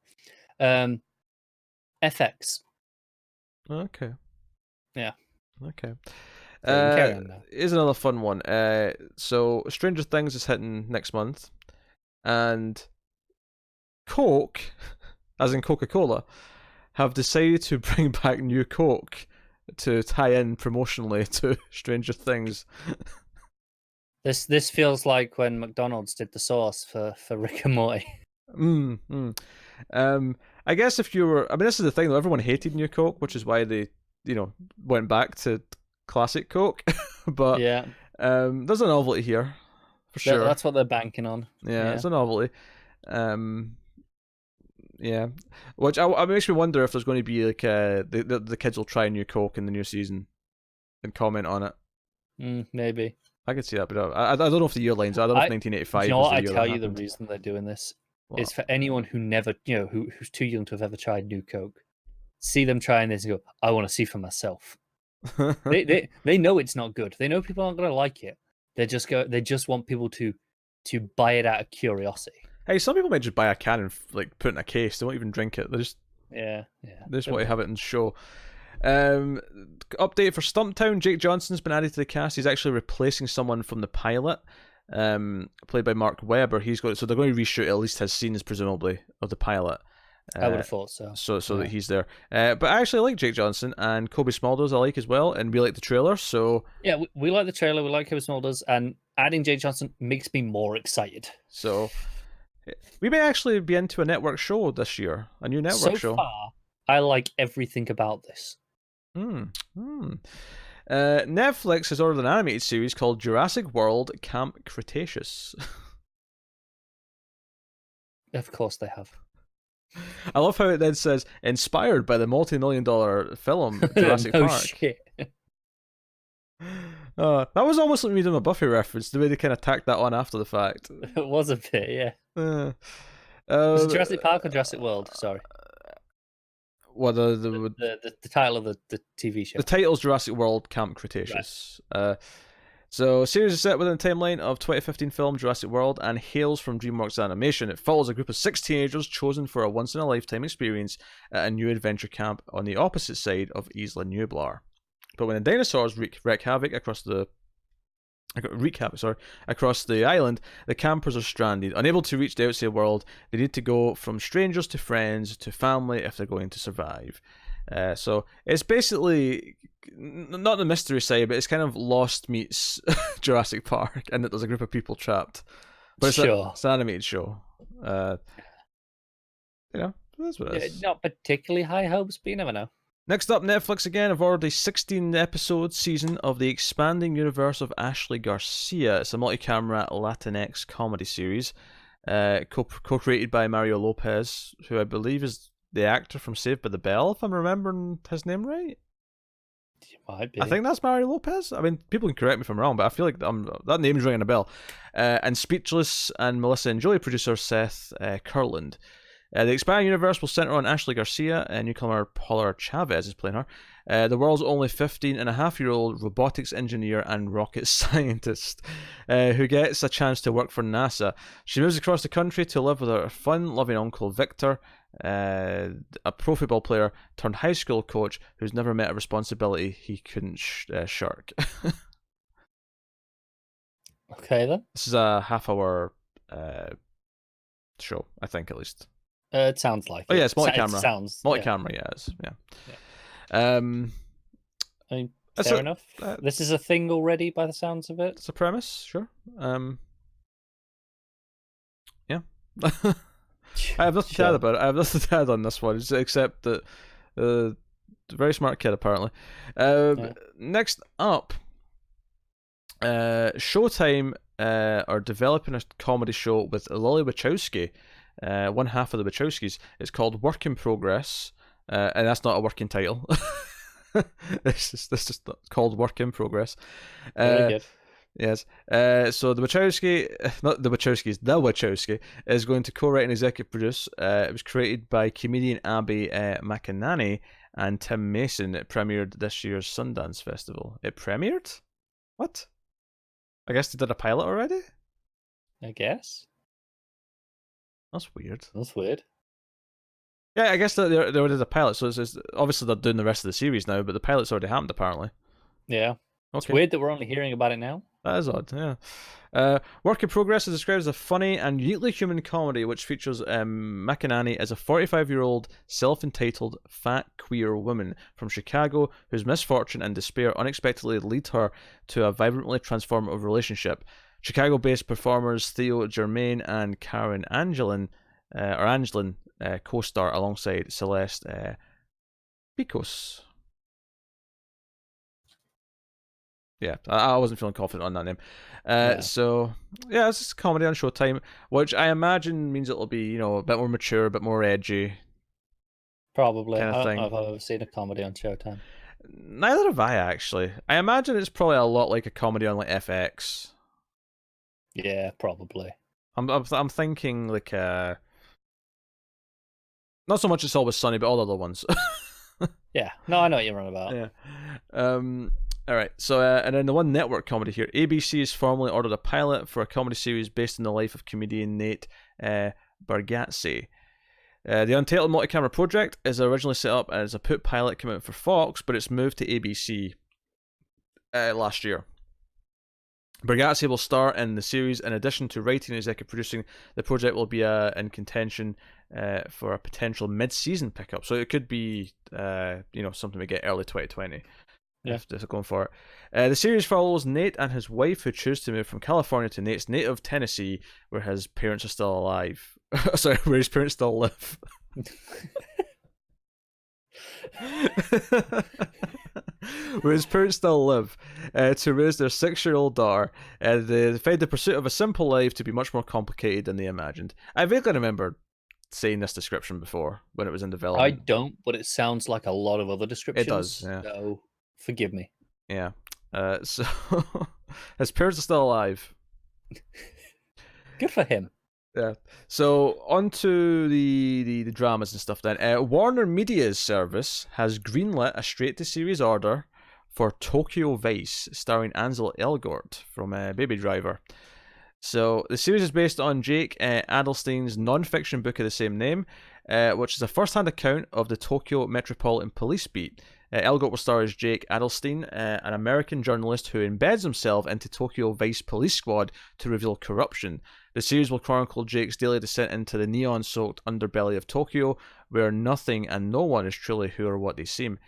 FX. Okay. Yeah. Okay. Here's another fun one. So Stranger Things is hitting next month, and Coke, as in Coca-Cola, have decided to bring back new Coke to tie in promotionally to Stranger Things. This feels like when McDonald's did the sauce for Rick and Morty. I guess if you were, I mean, this is the thing though. Everyone hated New Coke, which is why they, went back to classic Coke. But yeah, there's a novelty here, for sure. That's what they're banking on. Yeah, it's a novelty. Yeah, which I makes me wonder if there's going to be like the kids will try New Coke in the new season and comment on it. Maybe. I could see that, but I don't know if the year lines. I don't know if 1985. You know what? I tell you the reason they're doing this is for anyone who never, who's too young to have ever tried New Coke. See them trying this and go, I want to see for myself. they know it's not good. They know people aren't going to like it. They just want people to buy it out of curiosity. Hey, some people might just buy a can and like put it in a case. They won't even drink it. They just They just want to have it in show. Update for Stumptown. Jake Johnson's been added to the cast. He's actually replacing someone from the pilot, played by Mark Webber. So they're going to reshoot at least his scenes, presumably, of the pilot. I would have thought so. So that he's there. But I actually like Jake Johnson, and Kobe Smulders I like as well, and we like the trailer. So yeah, we like the trailer. We like Kobe Smulders, and adding Jake Johnson makes me more excited. So we may actually be into a network show this year, a new network show. So far, I like everything about this. Netflix has ordered an animated series called Jurassic World Camp Cretaceous. Of course they have. I love how it then says, inspired by the multi-million-dollar film Jurassic Park. Shit. That was almost like me doing a Buffy reference, the way they kind of tacked that on after the fact. It was a bit, yeah. Was it Jurassic Park or Jurassic World? Sorry. Well, the title of the TV show. The title's Jurassic World Camp Cretaceous. Right. So, series is set within the timeline of 2015 film Jurassic World and hails from DreamWorks Animation. It follows a group of 6 teenagers chosen for a once-in-a-lifetime experience at a new adventure camp on the opposite side of Isla Nublar. But when the dinosaurs wreak havoc across the island, the campers are stranded. Unable to reach the outside world, they need to go from strangers to friends to family if they're going to survive. So it's basically not the mystery side, but it's kind of Lost meets Jurassic Park, and that there's a group of people trapped. But it's an animated show. That's what it is. Not particularly high hopes, but you never know. Next up, Netflix again have ordered a 16-episode season of the expanding universe of Ashley Garcia. It's a multi-camera Latinx comedy series, co-created by Mario Lopez, who I believe is the actor from Saved by the Bell, if I'm remembering his name right. Might be. I think that's Mario Lopez. I mean, people can correct me if I'm wrong, but I feel like that name's ringing a bell. And Speechless and Melissa and Joey producer Seth Kurland. The expanding universe will center on Ashley Garcia, and newcomer Paula Chavez is playing her. The world's only 15-and-a-half-year-old robotics engineer and rocket scientist who gets a chance to work for NASA. She moves across the country to live with her fun-loving uncle Victor, a pro football player turned high school coach who's never met a responsibility he couldn't shirk. Okay, then. This is a half-hour show, I think, at least. It sounds like it. Yeah, it's multi-camera. It sounds multi-camera, yeah. I mean, fair enough. This is a thing already, by the sounds of it. It's a premise, sure. Yeah. I have nothing to add about it. I have nothing to add on this one, except that very smart kid, apparently. Next up, Showtime are developing a comedy show with Lily Wachowski. One half of the Wachowskis. It's called Work in Progress, and that's not a working title. It's just called Work in Progress. Very good. Yes. So the Wachowski is going to co-write and executive produce. It was created by comedian Abby McEnany and Tim Mason. It premiered this year's Sundance Festival. It premiered? What? I guess they did a pilot already? I guess. That's weird. Yeah, I guess they already did a pilot, so it's obviously they're doing the rest of the series now, but the pilot's already happened, apparently. Yeah. Okay. It's weird that we're only hearing about it now. That is odd, yeah. Work in Progress is described as a funny and uniquely human comedy which features McEnany as a 45-year-old self-entitled fat queer woman from Chicago whose misfortune and despair unexpectedly lead her to a vibrantly transformative relationship. Chicago-based performers Theo Germain and Karen Angelin co-star alongside Celeste Picos. Yeah, I wasn't feeling confident on that name. So, yeah, it's just a comedy on Showtime, which I imagine means it'll be, a bit more mature, a bit more edgy. Probably. Kind of I don't thing. know if I've ever seen a comedy on Showtime. Neither have I, actually. I imagine it's probably a lot like a comedy on like FX. Yeah, probably. I'm thinking like not so much It's Always Sunny, but all the other ones. Yeah, no, I know what you're on about. Yeah. All right. So, and then the one network comedy here. ABC has formally ordered a pilot for a comedy series based on the life of comedian Nate Bargatze. The Untitled multi-camera project is originally set up as a put pilot commitment for Fox, but it's moved to ABC last year. Bargatze will star in the series. In addition to writing and executive producing, the project will be in contention for a potential mid-season pickup. So it could be, something we get early 2020. Yeah. If they're going for it. The series follows Nate and his wife, who choose to move from California to Nate's native Tennessee, where his parents are still alive. Sorry, where his parents still live. Where his parents still live, to raise their 6-year-old daughter. They find the pursuit of a simple life to be much more complicated than they imagined. I vaguely remember saying this description before when it was in development. I don't, but it sounds like a lot of other descriptions. It does, yeah. So, forgive me. Yeah. So, his parents are still alive. Good for him. Yeah. So on to the dramas and stuff then. Warner Media's service has greenlit a straight-to-series order for Tokyo Vice, starring Ansel Elgort from Baby Driver. So the series is based on Jake Adelstein's non-fiction book of the same name, which is a first-hand account of the Tokyo Metropolitan Police beat. Elgort will star as Jake Adelstein, an American journalist who embeds himself into Tokyo Vice Police Squad to reveal corruption. The series will chronicle Jake's daily descent into the neon-soaked underbelly of Tokyo, where nothing and no one is truly who or what they seem.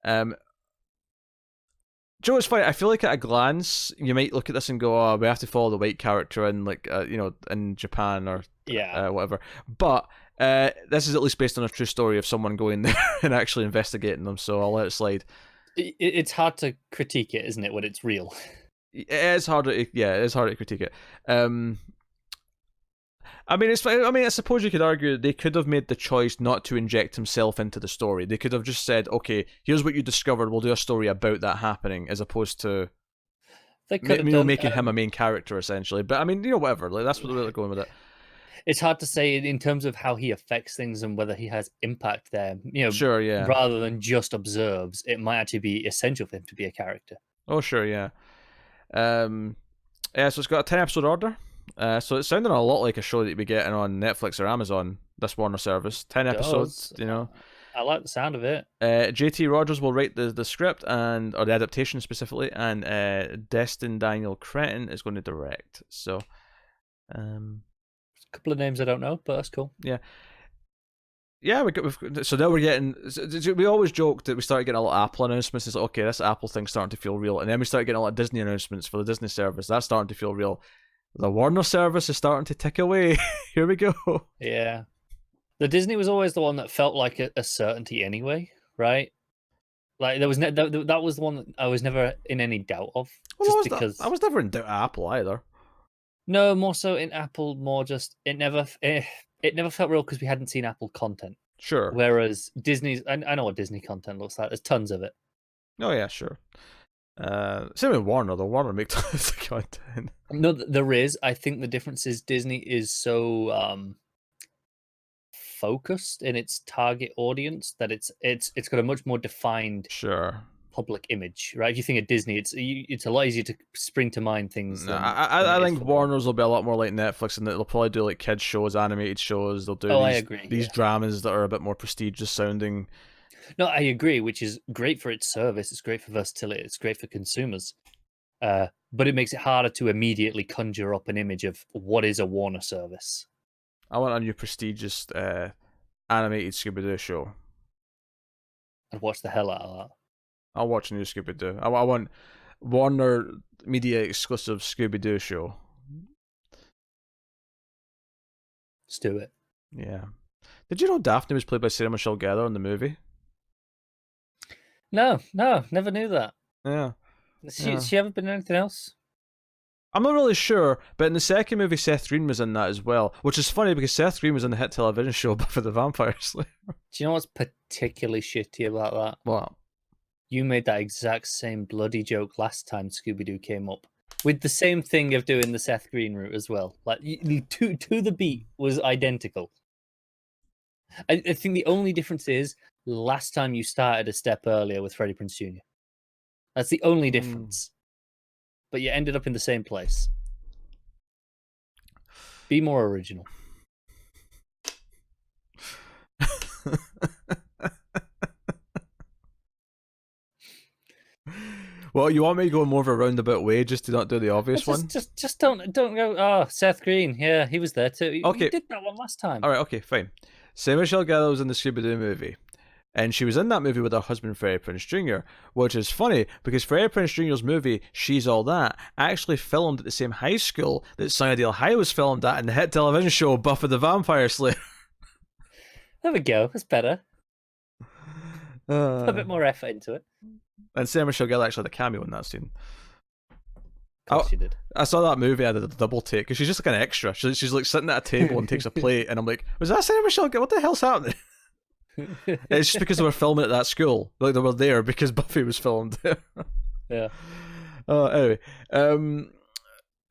Joe, it's funny. I feel like at a glance, you might look at this and go, "Oh, we have to follow the white character in, like, in Japan or whatever." But this is at least based on a true story of someone going there and actually investigating them. So I'll let it slide. It's hard to critique it, isn't it, when it's real? It's harder. It's harder to critique it. I suppose you could argue they could have made the choice not to inject himself into the story. They could have just said, "Okay, here's what you discovered. We'll do a story about that happening," as opposed to making him a main character essentially. But whatever. Like, that's what they're going with it. It's hard to say in terms of how he affects things and whether he has impact there. Sure, yeah. Rather than just observes, it might actually be essential for him to be a character. Oh, sure, yeah. So it's got a 10-episode order. So it's sounding a lot like a show that you'd be getting on Netflix or Amazon, this Warner service. 10 episodes, I like the sound of it. JT Rogers will write the script or the adaptation specifically, and Destin Daniel Cretton is going to direct. So, a couple of names I don't know, but that's cool. Yeah. Yeah, so now we're getting. We always joked that we started getting a lot of Apple announcements. It's like, okay, this Apple thing's starting to feel real, and then we started getting a lot of Disney announcements for the Disney service. That's starting to feel real. The Warner service is starting to tick away. Here we go. Yeah. The Disney was always the one that felt like a certainty anyway, right? Like there was that was the one that I was never in any doubt of. Well, I was never in doubt of Apple either. No, more so in Apple, more just it never felt real because we hadn't seen Apple content. Sure. Whereas Disney's, I know what Disney content looks like. There's tons of it. Oh yeah, sure. Same with Warner, though. Warner make tons of content. No, there is. I think the difference is Disney is so focused in its target audience that it's got a much more defined public image, right? If you think of Disney, it's a lot easier to spring to mind things. I think Warner's will be a lot more like Netflix, and they'll probably do like kids shows, animated shows. They'll do these dramas that are a bit more prestigious sounding. No, I agree, which is great for its service. It's great for versatility. It's great for consumers. But it makes it harder to immediately conjure up an image of what is a Warner service. I want a new prestigious animated Scooby-Doo show. I'd watch the hell out of that. I'll watch a new Scooby-Doo. I want Warner Media exclusive Scooby-Doo show. Let's do it. Yeah. Did you know Daphne was played by Sarah Michelle Gellar in the movie? No, never knew that. Yeah. She ever been in anything else? I'm not really sure, but in the second movie, Seth Green was in that as well, which is funny because Seth Green was in the hit television show Buffy the Vampire Slayer. Do you know what's particularly shitty about that? What? You made that exact same bloody joke last time Scooby-Doo came up. With the same thing of doing the Seth Green route as well. Like, to the beat was identical. I think the only difference is last time you started a step earlier with Freddie Prinze Jr. That's the only difference. But you ended up in the same place. Be more original. Well, you want me to go more of a roundabout way just to not do the obvious one? Just don't go, oh, Seth Green. Yeah, he was there too. Okay. You did that one last time. All right, okay, fine. Sarah Michelle Gellar was in the Scooby-Doo movie. And she was in that movie with her husband, Freddie Prinze Jr., which is funny because Freddie Prinze Jr.'s movie, She's All That, actually filmed at the same high school that Sunnydale High was filmed at in the hit television show Buffy the Vampire Slayer. There we go. That's better. A bit more effort into it. And Sarah Michelle Gellar actually had a cameo in that scene. Of course she did. I saw that movie, I did a double take, because she's just like an extra. She's like sitting at a table and takes a plate, and I'm like, was that Sarah Michelle Gellar? What the hell's happening? It's just because they were filming at that school. Like, they were there because Buffy was filmed there. Yeah. Anyway,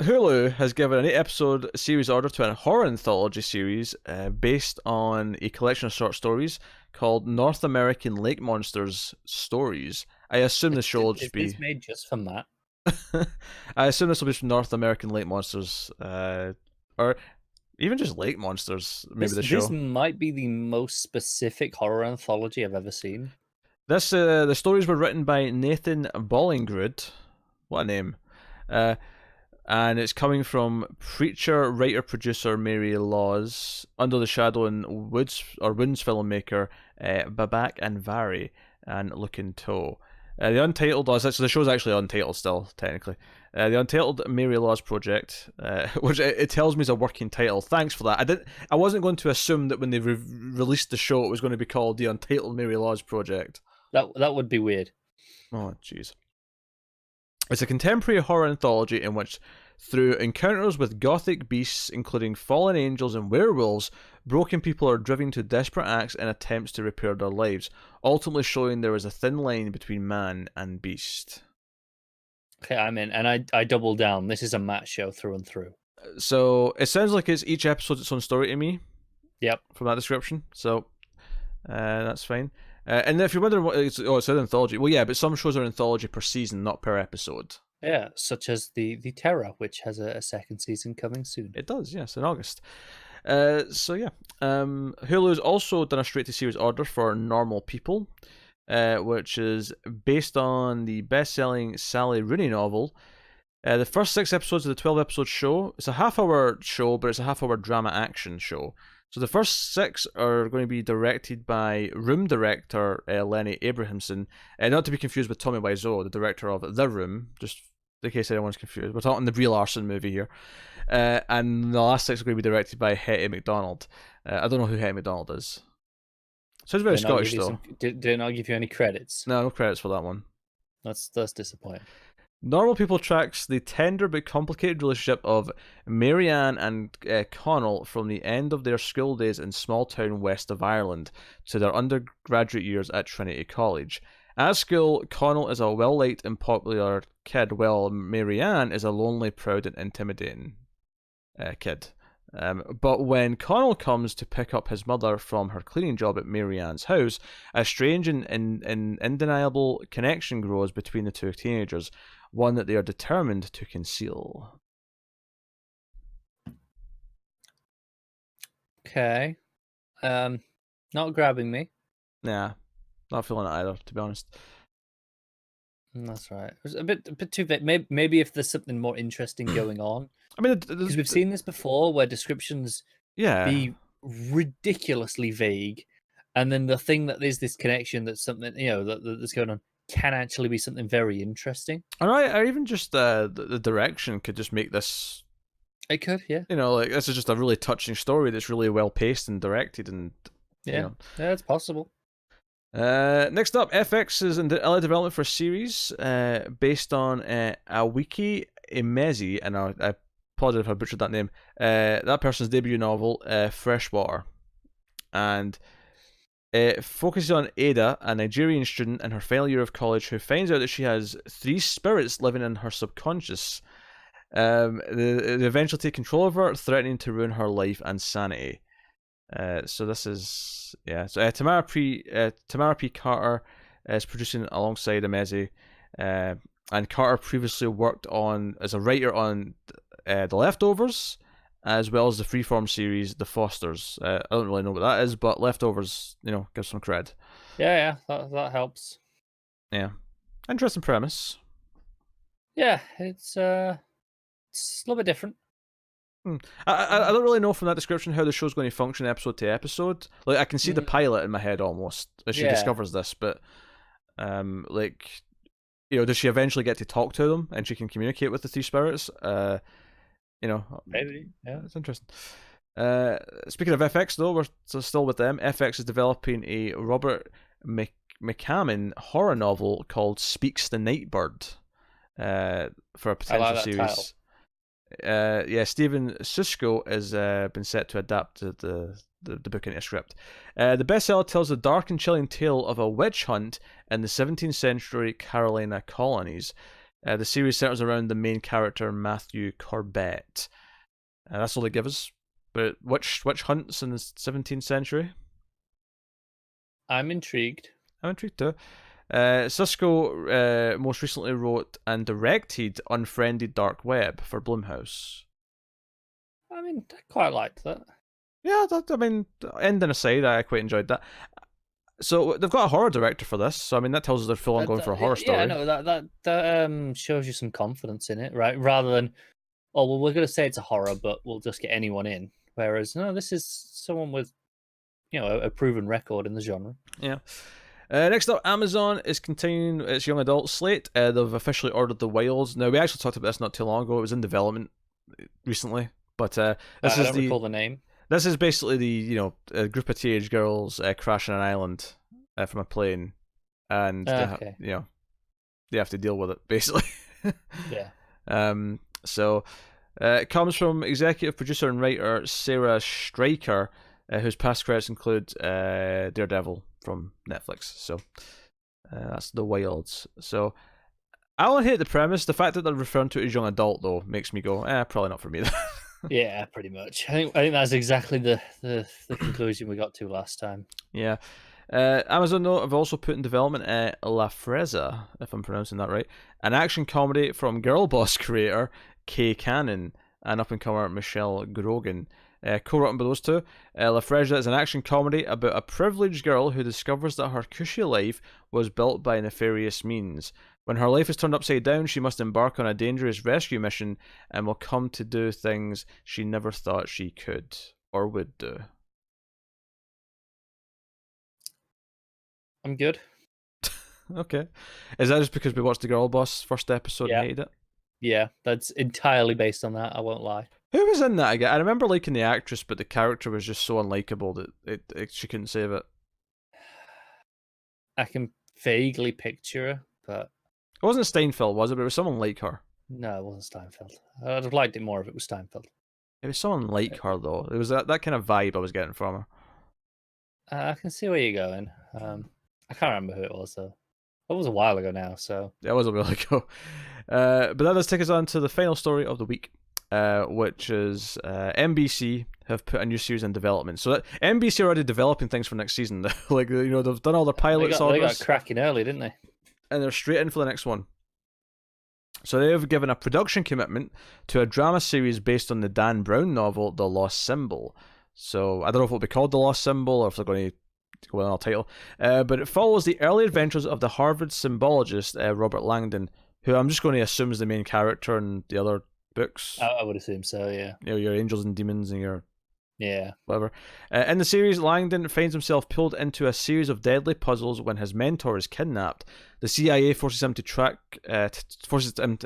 Hulu has given an 8-episode series order to a horror anthology series based on a collection of short stories called North American Lake Monsters Stories. I assume the show will just be... Is this made just for Matt? I assume this will be from North American Lake Monsters, or even just Lake Monsters, maybe the show. This might be the most specific horror anthology I've ever seen. This the stories were written by Nathan Bollingrud. What a name. And it's coming from preacher, writer, producer Mary Laws, Under the Shadow and Wounds filmmaker Babak Anvari, and Looking Toe. The Untitled, so the show's actually untitled still, technically. The Untitled Mary Laws Project, which it tells me is a working title. Thanks for that. I wasn't going to assume that when they released the show, it was going to be called The Untitled Mary Laws Project. That would be weird. Oh, jeez. It's a contemporary horror anthology in which, through encounters with gothic beasts, including fallen angels and werewolves, broken people are driven to desperate acts in attempts to repair their lives, ultimately showing there is a thin line between man and beast. Okay, I'm in, and I double down. This is a Matt show through and through. So it sounds like it's each episode its own story to me. Yep. From that description, so that's fine. And if you're wondering what it's an anthology. Well, yeah, but some shows are anthology per season, not per episode. Yeah, such as the Terror, which has a second season coming soon. It does, yes, in August. So yeah, Hulu's also done a straight to series order for Normal People, which is based on the best-selling Sally Rooney novel. The first 6 episodes of the 12-episode show. It's a half-hour show, but it's a half-hour drama action show. So the first 6 are going to be directed by Room director Lenny Abrahamson, not to be confused with Tommy Wiseau, the director of The Room, just in case anyone's confused. We're talking the Brie Larson movie here. And the last 6 are going to be directed by Hetty McDonald. I don't know who Hetty McDonald is. Sounds very Scottish, though. Did it not give you any credits? No credits for that one. That's disappointing. Normal People tracks the tender but complicated relationship of Marianne and Connell from the end of their school days in small town west of Ireland to their undergraduate years at Trinity College. At school, Connell is a well-liked and popular kid, while Marianne is a lonely, proud, and intimidating kid. But when Connell comes to pick up his mother from her cleaning job at Marianne's house, a strange and undeniable connection grows between the two teenagers, one that they are determined to conceal. Okay. Not grabbing me. Nah, not feeling it either, to be honest. That's right. It was a bit too vague. Maybe if there's something more interesting going on. I mean, because we've seen this before, where descriptions be ridiculously vague, and then the thing that there's this connection that's something that's going on can actually be something very interesting. All right, or even just the direction could just make this. It could, yeah. Like this is just a really touching story that's really well paced and directed, and Yeah, yeah, it's possible. Next up, FX is in early development for a series based on Awiki Emezi, and I apologize if I butchered that name. That person's debut novel, Freshwater, and it focuses on Ada, a Nigerian student in her final year of college, who finds out that she has 3 spirits living in her subconscious. They eventually take control of her, threatening to ruin her life and sanity. So this is So Tamara P. Carter is producing alongside Emezi, and Carter previously worked as a writer on The Leftovers, as well as the freeform series The Fosters. I don't really know what that is, but Leftovers, gives some cred. Yeah, that helps. Yeah, interesting premise. Yeah, it's a little bit different. I don't really know from that description how the show's going to function episode to episode. Like, I can see the pilot in my head almost as she discovers this, but does she eventually get to talk to them and she can communicate with the 3 spirits? Maybe. Yeah, it's interesting. Speaking of FX, though, we're still with them. FX is developing a Robert McCammon horror novel called Speaks the Nightbird for a potential series. Steven Susko has been set to adapt the book into a script. The bestseller tells the dark and chilling tale of a witch hunt in the 17th century Carolina colonies. The series centers around the main character, Matthew Corbett. That's all they give us. But witch hunts in the 17th century? I'm intrigued. I'm intrigued too. Susko most recently wrote and directed Unfriended Dark Web for Blumhouse. I mean, I quite liked that. Yeah, ending aside, I quite enjoyed that. So they've got a horror director for this, so that tells us they're full on going for a horror story. Yeah, no, that shows you some confidence in it, right? Rather than, we're going to say it's a horror, but we'll just get anyone in. Whereas, no, this is someone with, a proven record in the genre. Yeah. Next up, Amazon is continuing its young adult slate. They've officially ordered The Wilds. Now, we actually talked about this not too long ago. It was in development recently, but I don't recall the name. This is basically the a group of teenage girls crashing an island from a plane, and they have to deal with it basically. Yeah. So it comes from executive producer and writer Sarah Stryker, whose past credits include Daredevil from Netflix. So that's The Wilds. So I don't hate the premise. The fact that they're referring to it as young adult, though, makes me go, probably not for me. Yeah, pretty much. I think that's exactly the conclusion we got to last time. Yeah. Amazon, though, have also put in development La Freza, if I'm pronouncing that right, an action comedy from Girl Boss creator Kay Cannon and up-and-comer Michelle Grogan. Co-written by those two. La Freza is an action comedy about a privileged girl who discovers that her cushy life was built by nefarious means. When her life is turned upside down, she must embark on a dangerous rescue mission and will come to do things she never thought she could or would do. I'm good. Okay. Is that just because we watched the Girl Boss first episode and hated it? Yeah, that's entirely based on that, I won't lie. Who was in that again? I remember liking the actress, but the character was just so unlikable that she couldn't save it. I can vaguely picture her, but... It wasn't Steinfeld, was it? But it was someone like her. No, it wasn't Steinfeld. I'd have liked it more if it was Steinfeld. It was someone like her, though. It was that kind of vibe I was getting from her. I can see where you're going. I can't remember who it was, though. It was a while ago now, so... Yeah, it was a while ago. But that does take us on to the final story of the week, which is NBC have put a new series in development. So that NBC are already developing things for next season. Like, they've done all their pilots. They got cracking early, didn't they? And they're straight in for the next one. So they have given a production commitment to a drama series based on the Dan Brown novel, The Lost Symbol. So I don't know if it'll be called The Lost Symbol or if they're going to go with another title. But it follows the early adventures of the Harvard symbologist, Robert Langdon, who I'm just going to assume is the main character in the other books. I would assume so, yeah. Your angels and demons and your... Yeah. Whatever. In the series, Langdon finds himself pulled into a series of deadly puzzles when his mentor is kidnapped. The CIA forces him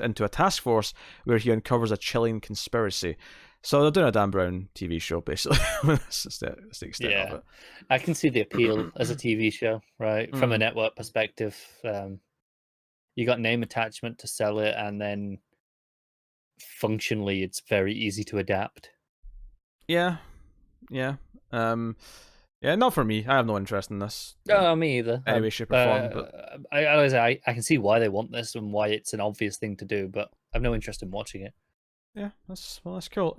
into a task force where he uncovers a chilling conspiracy. So they're doing a Dan Brown TV show, basically. That's the extent of it. I can see the appeal as a TV show, right? From a network perspective, you got name attachment to sell it, and then functionally, it's very easy to adapt. Yeah. Yeah, not for me. I have no interest in this. No, me either. Any shape or form. But I can see why they want this and why it's an obvious thing to do, but I have no interest in watching it. Yeah, that's cool.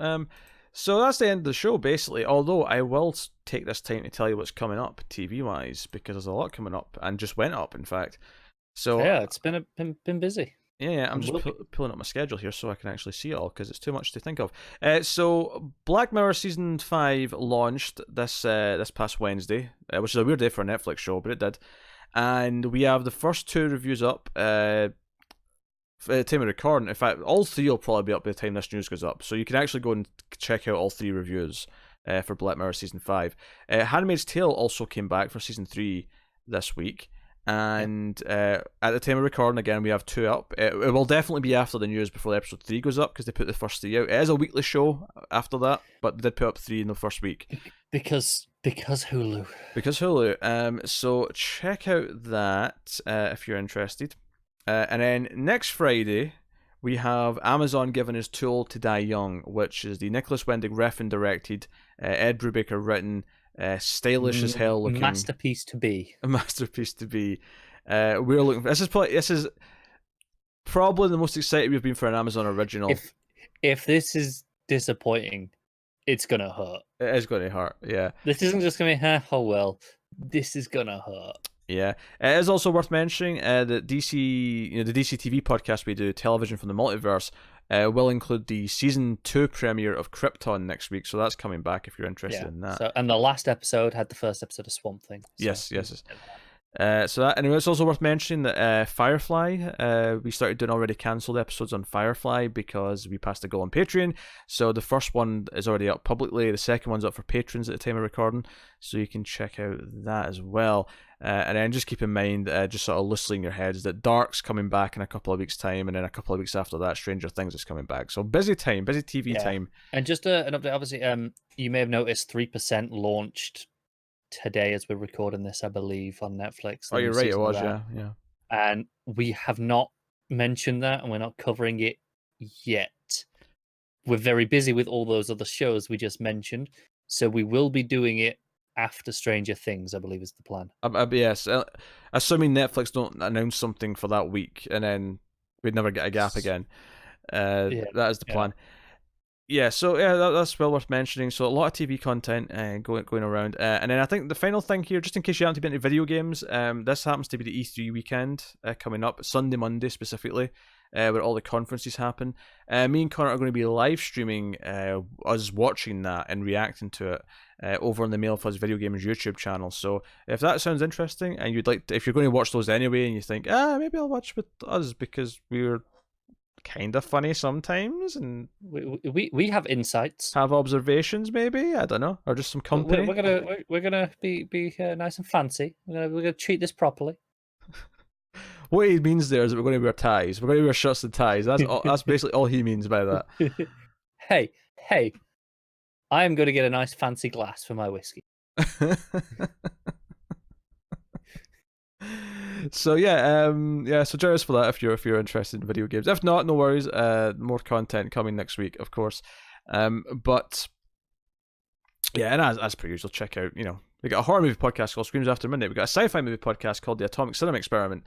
So that's the end of the show, basically. Although I will take this time to tell you what's coming up TV wise, because there's a lot coming up and just went up, in fact. So yeah, it's been busy. Yeah, I'm just pulling up my schedule here so I can actually see it all, because it's too much to think of. So Black Mirror Season 5 launched this past Wednesday, which is a weird day for a Netflix show, but it did. And we have the first 2 reviews up at the time of recording. In fact, all 3 will probably be up by the time this news goes up. So you can actually go and check out all 3 reviews for Black Mirror Season 5. Handmaid's Tale also came back for Season 3 this week. And at the time of recording, again, we have 2 up. It will definitely be after the news before episode 3 goes up, because they put the first 3 out. It is a weekly show after that, but they did put up 3 in the first week. Because Hulu. Because Hulu. So check out that if you're interested. And then next Friday, we have Amazon giving us Too Old to Die Young, which is the Nicholas Winding Refn directed, Ed Brubaker written, stylish as hell looking masterpiece to be. A masterpiece to be. We're looking. This is probably the most excited we've been for an Amazon original. If this is disappointing, it's gonna hurt. It is going to hurt. Yeah. This isn't just gonna be oh well. This is gonna hurt. Yeah. It is also worth mentioning that the DC TV podcast we do, Television from the Multiverse, will include the season 2 premiere of Krypton next week, so that's coming back if you're interested in that. So, and the last episode had the first episode of Swamp Thing. So. Yes. So that, anyway, it's also worth mentioning that Firefly, we started doing already cancelled episodes on Firefly because we passed the goal on Patreon. So the first one is already up publicly. The second one's up for patrons at the time of recording, so you can check out that as well. And then just keep in mind, just sort of loosely in your heads, that Dark's coming back in a couple of weeks' time, and then a couple of weeks after that, Stranger Things is coming back. So busy TV time. And just an update, obviously, you may have noticed 3% launched today as we're recording this, I believe, on Netflix. Oh, you're right, it was, yeah. And we have not mentioned that, and we're not covering it yet. We're very busy with all those other shows we just mentioned, so we will be doing it after Stranger Things, I believe is the plan. Yes, assuming Netflix don't announce something for that week, and then we'd never get a gap again. That is the plan. Yeah, so that's well worth mentioning. So a lot of TV content going around, and then I think the final thing here, just in case you haven't been into video games, this happens to be the E3 weekend coming up, Sunday, Monday specifically, where all the conferences happen. Me and Connor are going to be live streaming us watching that and reacting to it over on the Mail Fuzz Video Games YouTube channel. So if that sounds interesting, and if you're going to watch those anyway, and you think, maybe I'll watch with us because we're kind of funny sometimes, and we have insights, have observations, maybe, I don't know, or just some company. We're gonna be nice and fancy. We're gonna treat this properly. What he means there is that we're going to wear ties. We're going to wear shirts and ties. That's basically all he means by that. Hey, I am going to get a nice fancy glass for my whiskey. So so join us for that if you're interested in video games. If not, no worries. More content coming next week, of course. But yeah, and as per usual, check out, we got a horror movie podcast called Screams After Midnight. We got a sci-fi movie podcast called The Atomic Cinema Experiment.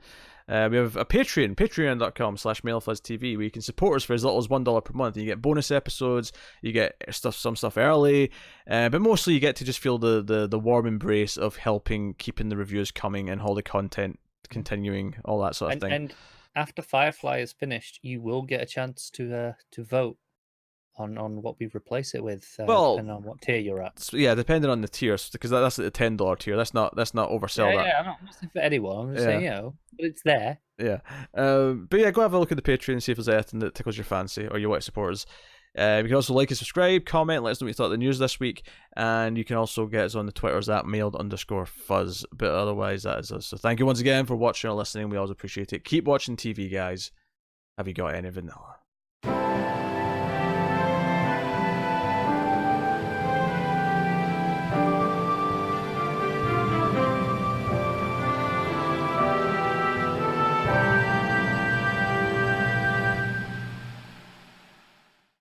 We have a Patreon, patreon.com/MailFuzzTV, where you can support us for as little as $1 per month. You get bonus episodes, you get some stuff early, but mostly you get to just feel the warm embrace of helping keeping the reviews coming and all the content continuing, all that sort of thing. And after Firefly is finished, you will get a chance to vote on what we replace it with, depending on what tier you're at. Yeah, depending on the tiers, because that's at the $10 tier. Let's not oversell that. Yeah, I'm not saying for anyone. I'm just saying, but it's there. Yeah. But yeah, go have a look at the Patreon and see if there's anything that tickles your fancy or you want to support us. You can also like and subscribe, comment, let us know what you thought of the news this week, and you can also get us on the Twitters at mailed_fuzz. But otherwise, that is us. So thank you once again for watching or listening. We always appreciate it. Keep watching TV, guys. Have you got any vanilla?